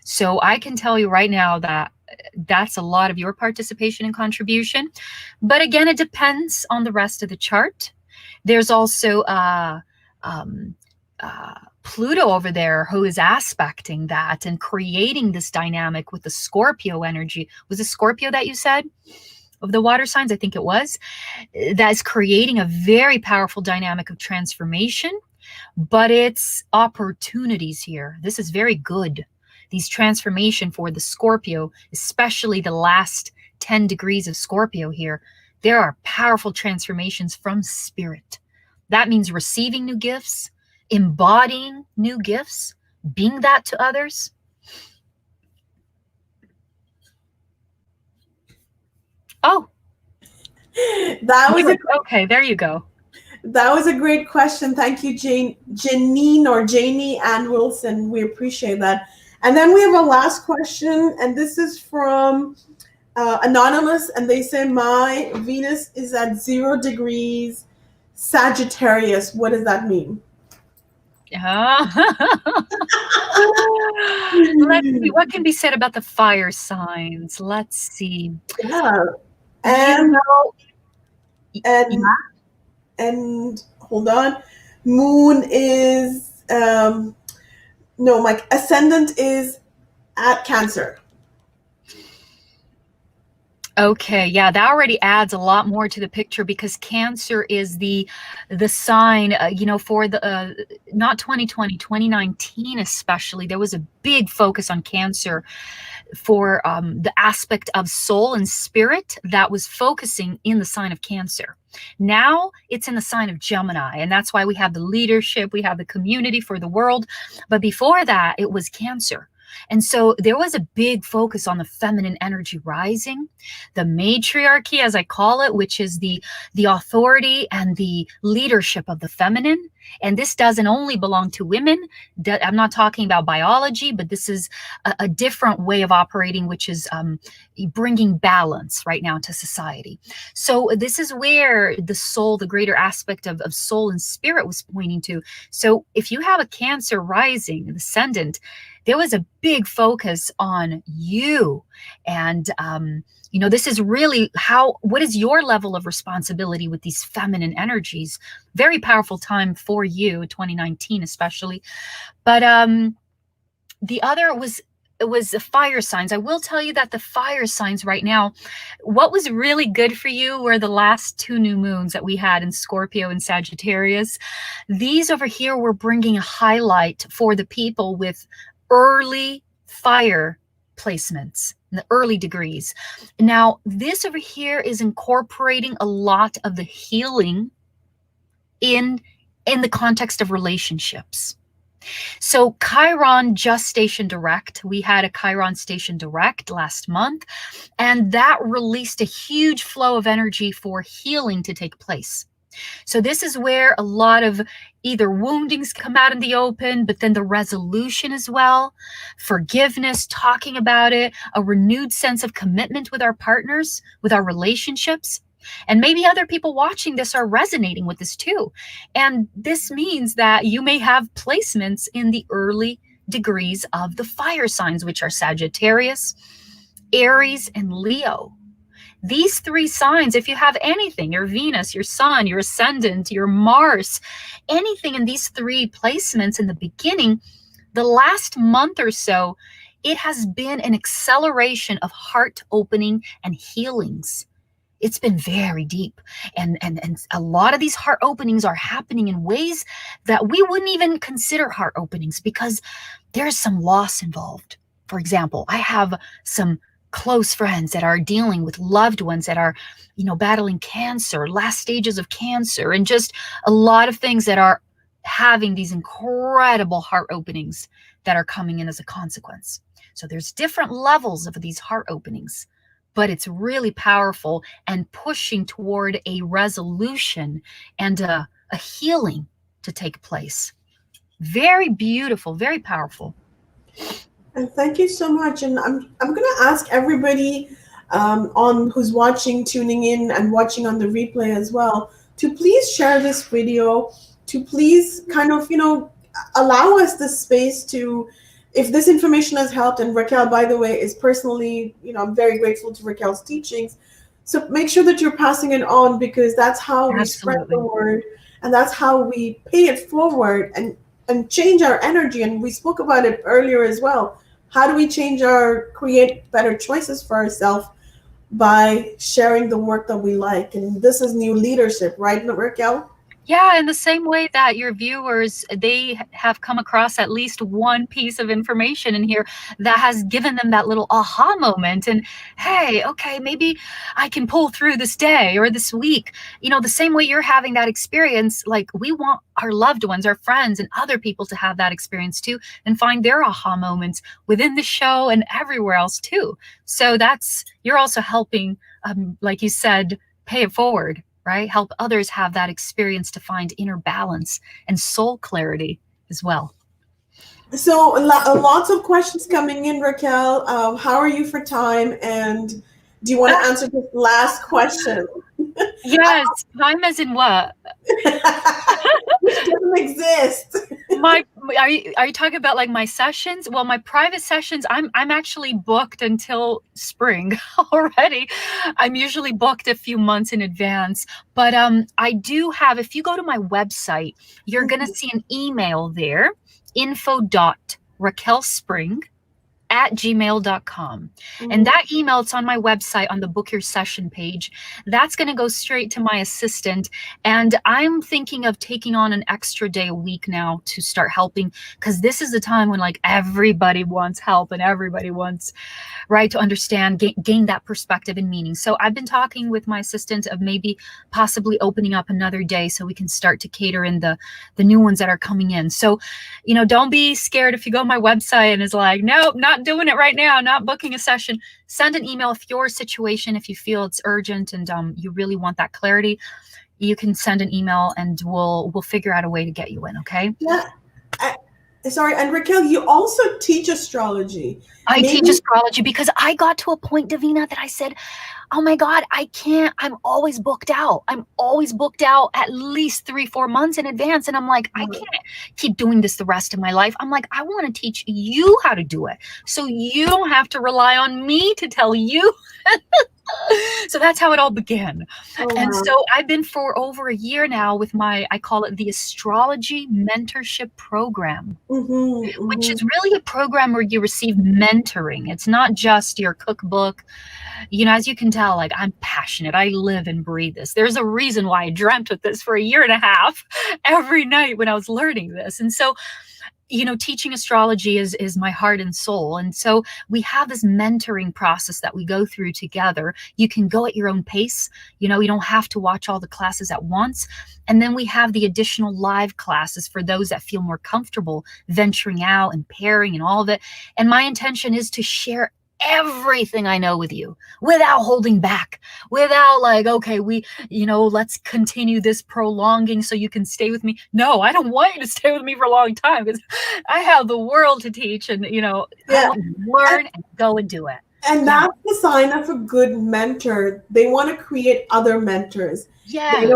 So I can tell you right now that that's a lot of your participation and contribution. But again, it depends on the rest of the chart. There's also Pluto over there who is aspecting that and creating this dynamic with the Scorpio energy. Was it Scorpio that you said? Of the water signs, I think it was. That is creating a very powerful dynamic of transformation, but it's opportunities here. This is very good. These transformation for the Scorpio, especially the last 10 degrees of Scorpio here, there are powerful transformations from spirit. That means receiving new gifts, embodying new gifts, being that to others. Oh, that was okay. There you go. That was a great question. Thank you, Janine or Janie Ann Wilson. We appreciate that. And then we have a last question, and this is from Anonymous, and they say, my Venus is at 0 degrees Sagittarius. What does that mean? Let's see, what can be said about the fire signs? Let's see. Yeah. And, and hold on. Moon is, no, my ascendant is at Cancer. Okay, yeah, that already adds a lot more to the picture, because Cancer is the sign, for the not 2020, 2019 especially. There was a big focus on Cancer for the aspect of soul and spirit that was focusing in the sign of Cancer. Now it's in the sign of Gemini, and that's why we have the leadership, we have the community for the world. But before that, it was Cancer. And so there was a big focus on the feminine energy rising, the matriarchy, as I call it, which is the authority and the leadership of the feminine. And this doesn't only belong to women. I'm not talking about biology, but this is a different way of operating, which is bringing balance right now to society. So this is where the soul, the greater aspect of soul and spirit was pointing to. So if you have a Cancer rising, an ascendant, there was a big focus on you. And, this is really what is your level of responsibility with these feminine energies? Very powerful time for you, 2019 especially. But the other was the fire signs. I will tell you that the fire signs right now, what was really good for you were the last 2 new moons that we had in Scorpio and Sagittarius. These over here were bringing a highlight for the people with early fire placements, the early degrees. Now, this over here is incorporating a lot of the healing in the context of relationships. So Chiron just stationed direct. We had a Chiron station direct last month, and that released a huge flow of energy for healing to take place. So this is where a lot of either woundings come out in the open, but then the resolution as well, forgiveness, talking about it, a renewed sense of commitment with our partners, with our relationships. And maybe other people watching this are resonating with this too. And this means that you may have placements in the early degrees of the fire signs, which are Sagittarius, Aries, and Leo. These 3 signs, if you have anything, your Venus, your Sun, your Ascendant, your Mars, anything in these 3 placements in the beginning, the last month or so, it has been an acceleration of heart opening and healings. It's been very deep. And a lot of these heart openings are happening in ways that we wouldn't even consider heart openings, because there's some loss involved. For example, I have some close friends that are dealing with loved ones that are, battling cancer, last stages of cancer, and just a lot of things that are having these incredible heart openings that are coming in as a consequence. So there's different levels of these heart openings, but it's really powerful and pushing toward a resolution and a a healing to take place. Very beautiful, very powerful. And thank you so much. And I'm going to ask everybody on who's watching, tuning in, and watching on the replay as well, to please share this video, to please kind of, allow us the space to, if this information has helped, and Raquel, by the way, is personally, I'm very grateful to Raquel's teachings. So make sure that you're passing it on, because that's how we spread the word, and that's how we pay it forward and change our energy. And we spoke about it earlier as well. How do we create better choices for ourselves? By sharing the work that we like. And this is new leadership, right, Raquel? Yeah, in the same way that your viewers, they have come across at least one piece of information in here that has given them that little aha moment. And hey, okay, maybe I can pull through this day or this week. The same way you're having that experience, like we want our loved ones, our friends, and other people to have that experience too, and find their aha moments within the show and everywhere else too. So you're also helping, like you said, pay it forward. Right? Help others have that experience to find inner balance and soul clarity as well. So lots of questions coming in, Raquel. How are you for time? And do you want to answer this last question? Yes, time as in what? Which doesn't exist. Are you talking about like my sessions? Well, my private sessions, I'm actually booked until spring already. I'm usually booked a few months in advance, but I do have, if you go to my website, you're going to see an email there, info.raquelspring@gmail.com. And that email, it's on my website on the book your session page. That's going to go straight to my assistant. And I'm thinking of taking on an extra day a week now to start helping, because this is the time when like everybody wants help and everybody wants, right, to understand, gain that perspective and meaning. So I've been talking with my assistant of maybe possibly opening up another day so we can start to cater in the new ones that are coming in. So, don't be scared if you go on my website and it's like, nope, not doing it right now, not booking a session. Send an email if your situation, if you feel it's urgent and you really want that clarity, you can send an email and we'll figure out a way to get you in. Okay. Yeah. Sorry. And Raquel, you also teach astrology. I teach astrology because I got to a point, Devina, that I said, oh my God, I can't, I'm always booked out. I'm always booked out at least 3-4 months in advance. And I'm like, I can't keep doing this the rest of my life. I'm like, I want to teach you how to do it, so you don't have to rely on me to tell you. So that's how it all began. And so I've been for over a year now with I call it the Astrology Mentorship Program, which is really a program where you receive mentoring. It's not just your cookbook. As you can tell, like I'm passionate. I live and breathe this. There's a reason why I dreamt with this for a year and a half every night when I was learning this. And so, teaching astrology is my heart and soul. And so we have this mentoring process that we go through together. You can go at your own pace. You don't have to watch all the classes at once. And then we have the additional live classes for those that feel more comfortable venturing out and pairing and all of it. And my intention is to share everything I know with you without holding back, without like, okay, let's continue this prolonging so you can stay with me. No, I don't want you to stay with me for a long time, because I have the world to teach and, learn and go and do it. And that's the sign of a good mentor. They want to create other mentors. Yeah. They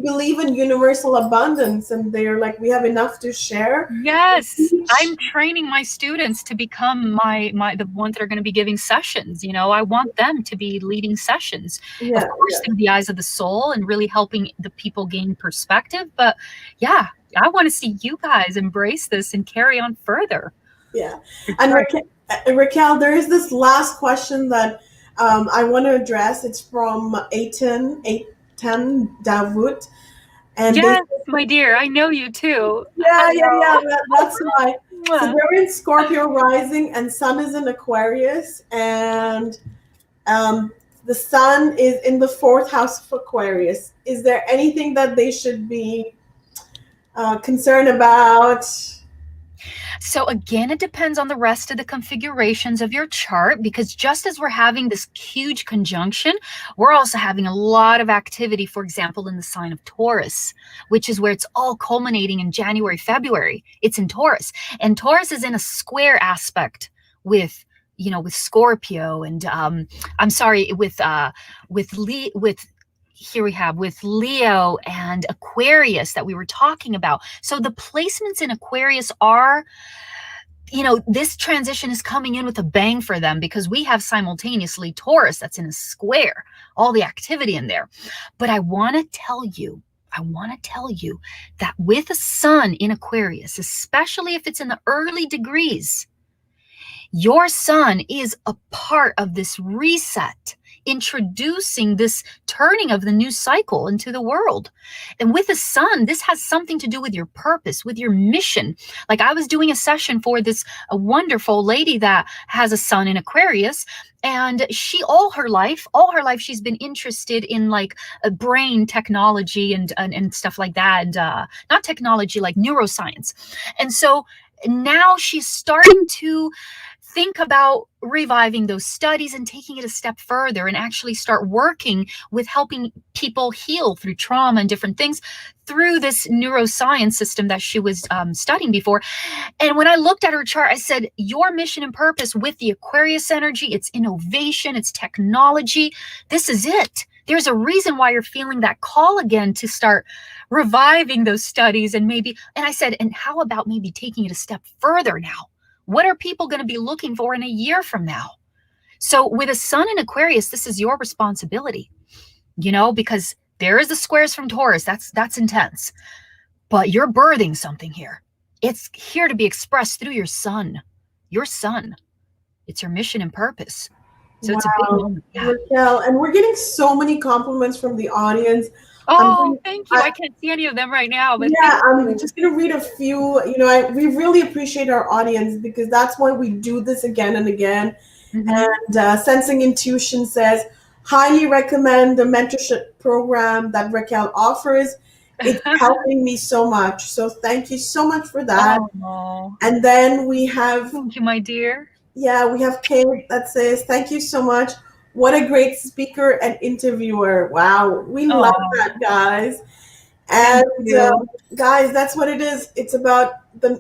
believe in universal abundance, and they're like, we have enough to share. Yes. I'm training my students to become the ones that are going to be giving sessions. I want them to be leading sessions. Of course, through the eyes of the soul and really helping the people gain perspective. But yeah, I want to see you guys embrace this and carry on further. Yeah. And Raquel, there is this last question that I want to address. It's from 𝐁𝐑𝐈𝐋𝐋𝐍𝐓𝐋𝐘 Davut. And yes, my dear, I know you too. Yeah. That's why. So they're in Scorpio rising, and Sun is in Aquarius, and the Sun is in the 4th house of Aquarius. Is there anything that they should be concerned about? So again, it depends on the rest of the configurations of your chart, because just as we're having this huge conjunction, we're also having a lot of activity, for example, in the sign of Taurus, which is where it's all culminating in January, February. It's in Taurus, and Taurus is in a square aspect with, with Scorpio, and I'm sorry, with here we have with Leo and Aquarius that we were talking about. So the placements in Aquarius are, this transition is coming in with a bang for them, because we have simultaneously Taurus that's in a square, all the activity in there. But I want to tell you that with a sun in Aquarius, especially if it's in the early degrees, your sun is a part of this reset, introducing this turning of the new cycle into the world. And with the sun, this has something to do with your purpose, with your mission. Like, I was doing a session for a wonderful lady that has a sun in Aquarius, and she all her life she's been interested in like a brain technology and stuff like that, and not technology, like neuroscience. And so now she's starting to think about reviving those studies and taking it a step further, and actually start working with helping people heal through trauma and different things through this neuroscience system that she was studying before. And when I looked at her chart, I said, your mission and purpose with the Aquarius energy, it's innovation, it's technology. This is it. There's a reason why you're feeling that call again to start reviving those studies. And I said, and how about maybe taking it a step further now? What are people going to be looking for in a year from now? So with a sun in Aquarius, this is your responsibility, because there is the squares from Taurus. That's intense. But you're birthing something here. It's here to be expressed through your sun. Your sun. It's your mission and purpose. So it's a big moment. Yeah. Raquel, and we're getting so many compliments from the audience. Oh, thank you. I can't see any of them right now, but yeah, I'm just going to read a few. We really appreciate our audience, because that's why we do this again and again. Mm-hmm. And Sensing Intuition says, highly recommend the mentorship program that Raquel offers. It's helping me so much. So thank you so much for that. Oh. And then we have... Thank you, my dear. Yeah, we have Kate that says, thank you so much. What a great speaker and interviewer. Wow. We love that, guys. And guys, that's what it is. It's about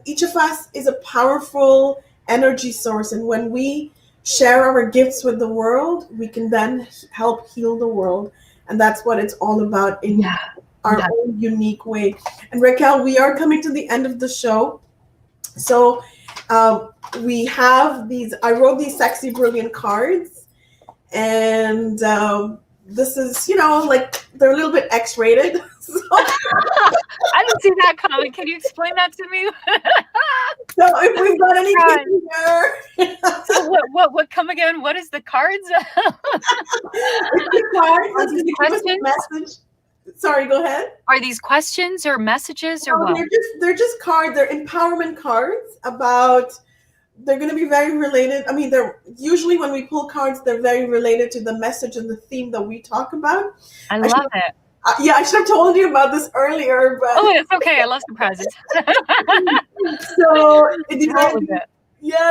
each of us is a powerful energy source. And when we share our gifts with the world, we can then help heal the world. And that's what it's all about in our own unique way. And Raquel, we are coming to the end of the show. So we have I wrote these sexy, brilliant cards. And this is, like, they're a little bit X-rated. So. I didn't see that coming. Can you explain that to me? So if we've got any kids here. So what come again? What is the cards? It's the cards. It's going to give us a message. Sorry, go ahead. Are these questions or messages or what? They're just cards. They're empowerment cards about... They're going to be very related. I mean, they're usually, when we pull cards, they're very related to the message and the theme that we talk about. I love it. I should have told you about this earlier, but... Oh, it's okay. I love surprises.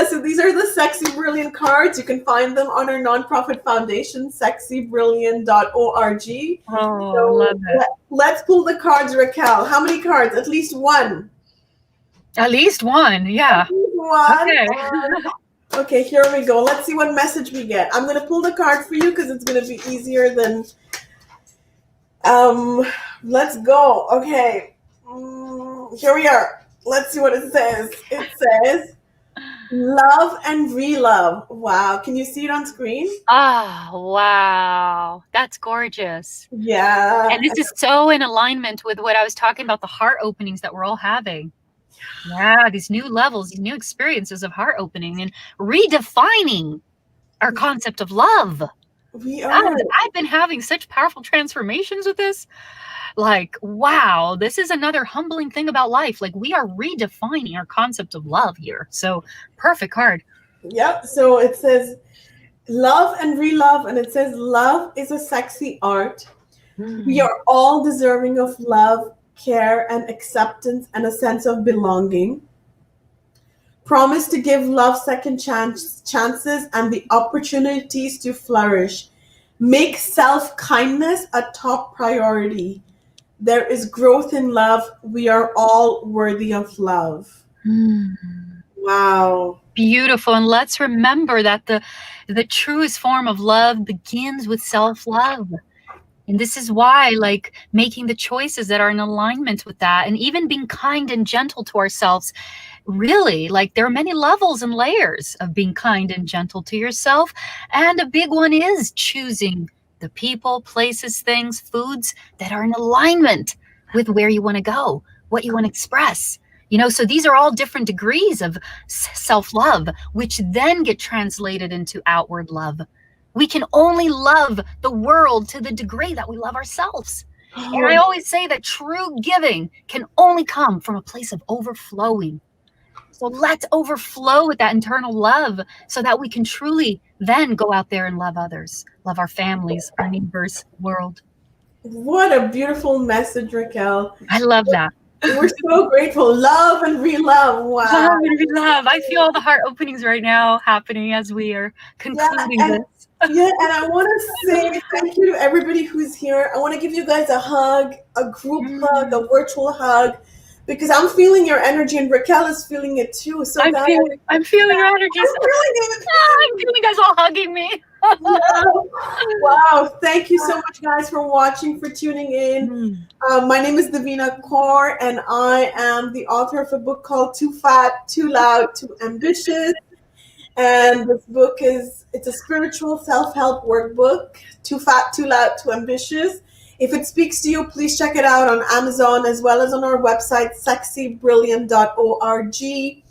So these are the Sexy Brilliant cards. You can find them on our nonprofit foundation, sexybrilliant.org. Oh, so love it. Let's pull the cards, Raquel. How many cards? At least one. At least one, yeah. One. Okay, here we go. Let's see what message we get. I'm going to pull the card for you because it's going to be easier than... let's go. Okay. Here we are. Let's see what it says. It says, love and re-love. Wow. Can you see it on screen? Oh, wow. That's gorgeous. Yeah. And this is so in alignment with what I was talking about, the heart openings that we're all having. Yeah, these new levels, these new experiences of heart opening and redefining our concept of love. We are. I've been having such powerful transformations with this. Like, wow, this is another humbling thing about life. Like, we are redefining our concept of love here. So, perfect card. Yep. So it says love and re-love, and it says love is a sexy art. We are all deserving of love, care, and acceptance, and a sense of belonging. Promise to give love second chances and the opportunities to flourish. Make self-kindness a top priority. There is growth in love. We are all worthy of love. Wow. Beautiful. And let's remember that the truest form of love begins with self-love. And this is why, like, making the choices that are in alignment with that, and even being kind and gentle to ourselves, really, like, there are many levels and layers of being kind and gentle to yourself. And a big one is choosing the people, places, things, foods that are in alignment with where you want to go, what you want to express. So these are all different degrees of self-love, which then get translated into outward love. We can only love the world to the degree that we love ourselves. And I always say that true giving can only come from a place of overflowing. So let's overflow with that internal love so that we can truly then go out there and love others, love our families, our neighbors, world. What a beautiful message, Raquel. I love that. We're so grateful. Love and re-love. Wow. Love and re-love. I feel all the heart openings right now happening as we are concluding this. Yeah, and I want to say thank you to everybody who's here. I want to give you guys a hug, a group hug, a virtual hug, because I'm feeling your energy, and Raquel is feeling it too. So I'm feeling your energy. I'm feeling you guys all hugging me. Wow. Thank you so much, guys, for watching, for tuning in. My name is Devina Kaur, and I am the author of a book called Too Fat, Too Loud, Too Ambitious. And this book it's a spiritual self-help workbook, Too Fat, Too Loud, Too Ambitious. If it speaks to you, please check it out on Amazon as well as on our website, sexybrilliant.org.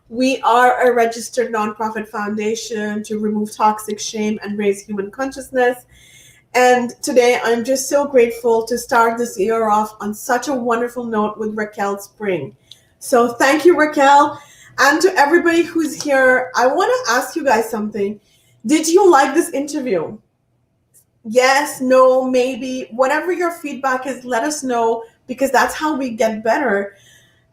We are a registered nonprofit foundation to remove toxic shame and raise human consciousness. And today I'm just so grateful to start this year off on such a wonderful note with Raquel Spring. So thank you, Raquel. And to everybody who's here, I want to ask you guys something. Did you like this interview? Yes, no, maybe. Whatever your feedback is, let us know, because that's how we get better.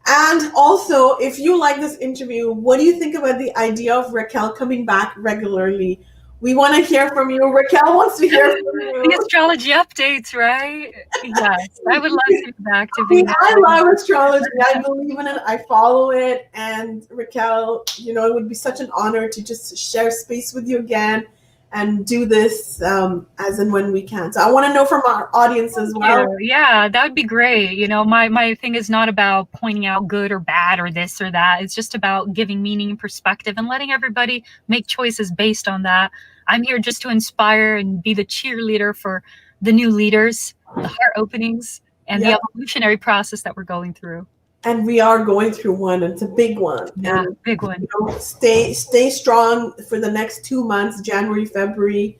And also, if you like this interview, what do you think about the idea of Raquel coming back regularly? We want to hear from you. Raquel wants to hear from you. The astrology updates, right? Yes, I would love to be back to be. I love astrology. I believe in it. I follow it. And Raquel, it would be such an honor to just share space with you again and do this as and when we can. So I want to know from our audience as well. Yeah, that would be great. My thing is not about pointing out good or bad or this or that. It's just about giving meaning and perspective and letting everybody make choices based on that. I'm here just to inspire and be the cheerleader for the new leaders, the heart openings, and the evolutionary process that we're going through. And we are going through one. It's a big one. Yeah, big one. Stay strong for the next 2 months, January, February.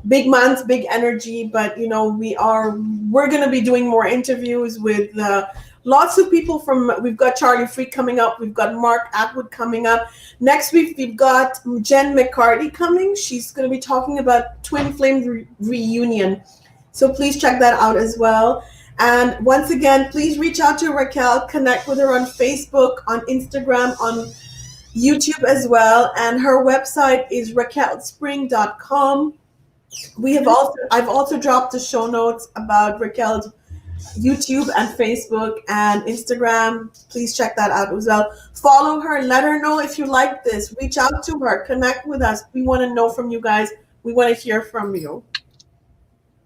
Big months, big energy. But we're going to be doing more interviews with lots of people we've got Charlie Freak coming up. We've got Mark Atwood coming up. Next week, we've got Jen McCarty coming. She's going to be talking about Twin Flame reunion. So please check that out as well. And once again, please reach out to Raquel, connect with her on Facebook, on Instagram, on YouTube as well. And her website is raquelspring.com. I've also dropped the show notes about Raquel's YouTube and Facebook and Instagram. Please check that out as well. Follow her. Let her know if you like this. Reach out to her. Connect with us. We want to know from you guys. We want to hear from you.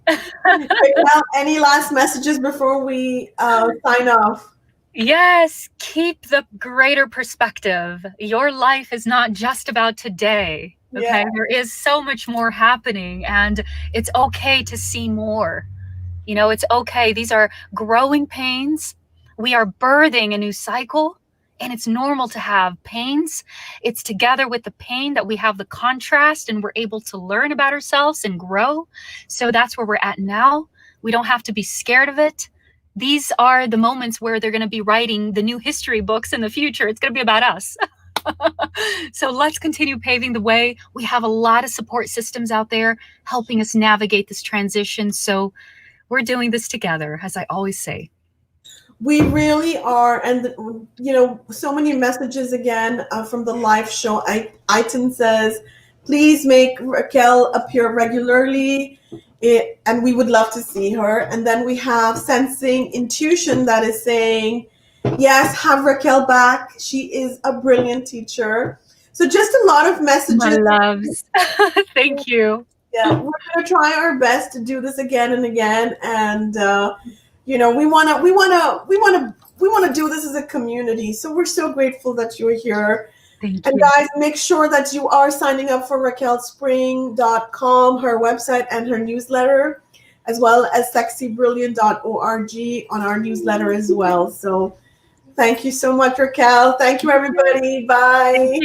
Raquel, any last messages before we sign off? Yes, keep the greater perspective. Your life is not just about today. Okay, There is so much more happening, and it's okay to see more. It's okay. These are growing pains. We are birthing a new cycle, and it's normal to have pains. It's together with the pain that we have the contrast, and we're able to learn about ourselves and grow. So that's where we're at now. We don't have to be scared of it. These are the moments where they're going to be writing the new history books in the future. It's going to be about us. So let's continue paving the way. We have a lot of support systems out there helping us navigate this transition. So we're doing this together, as I always say. We really are, and so many messages again from the live show. Iton says, please make Raquel appear regularly, and we would love to see her. And then we have Sensing Intuition that is saying, yes, have Raquel back. She is a brilliant teacher. So just a lot of messages. My loves. Thank you. Yeah, we're gonna try our best to do this again and again, and we wanna do this as a community. So we're so grateful that you're here. Thank and you. Guys, make sure that you are signing up for RaquelSpring.com, her website, and her newsletter, as well as sexybrilliant.org on our newsletter as well. So thank you so much, Raquel. Thank you, everybody. Bye.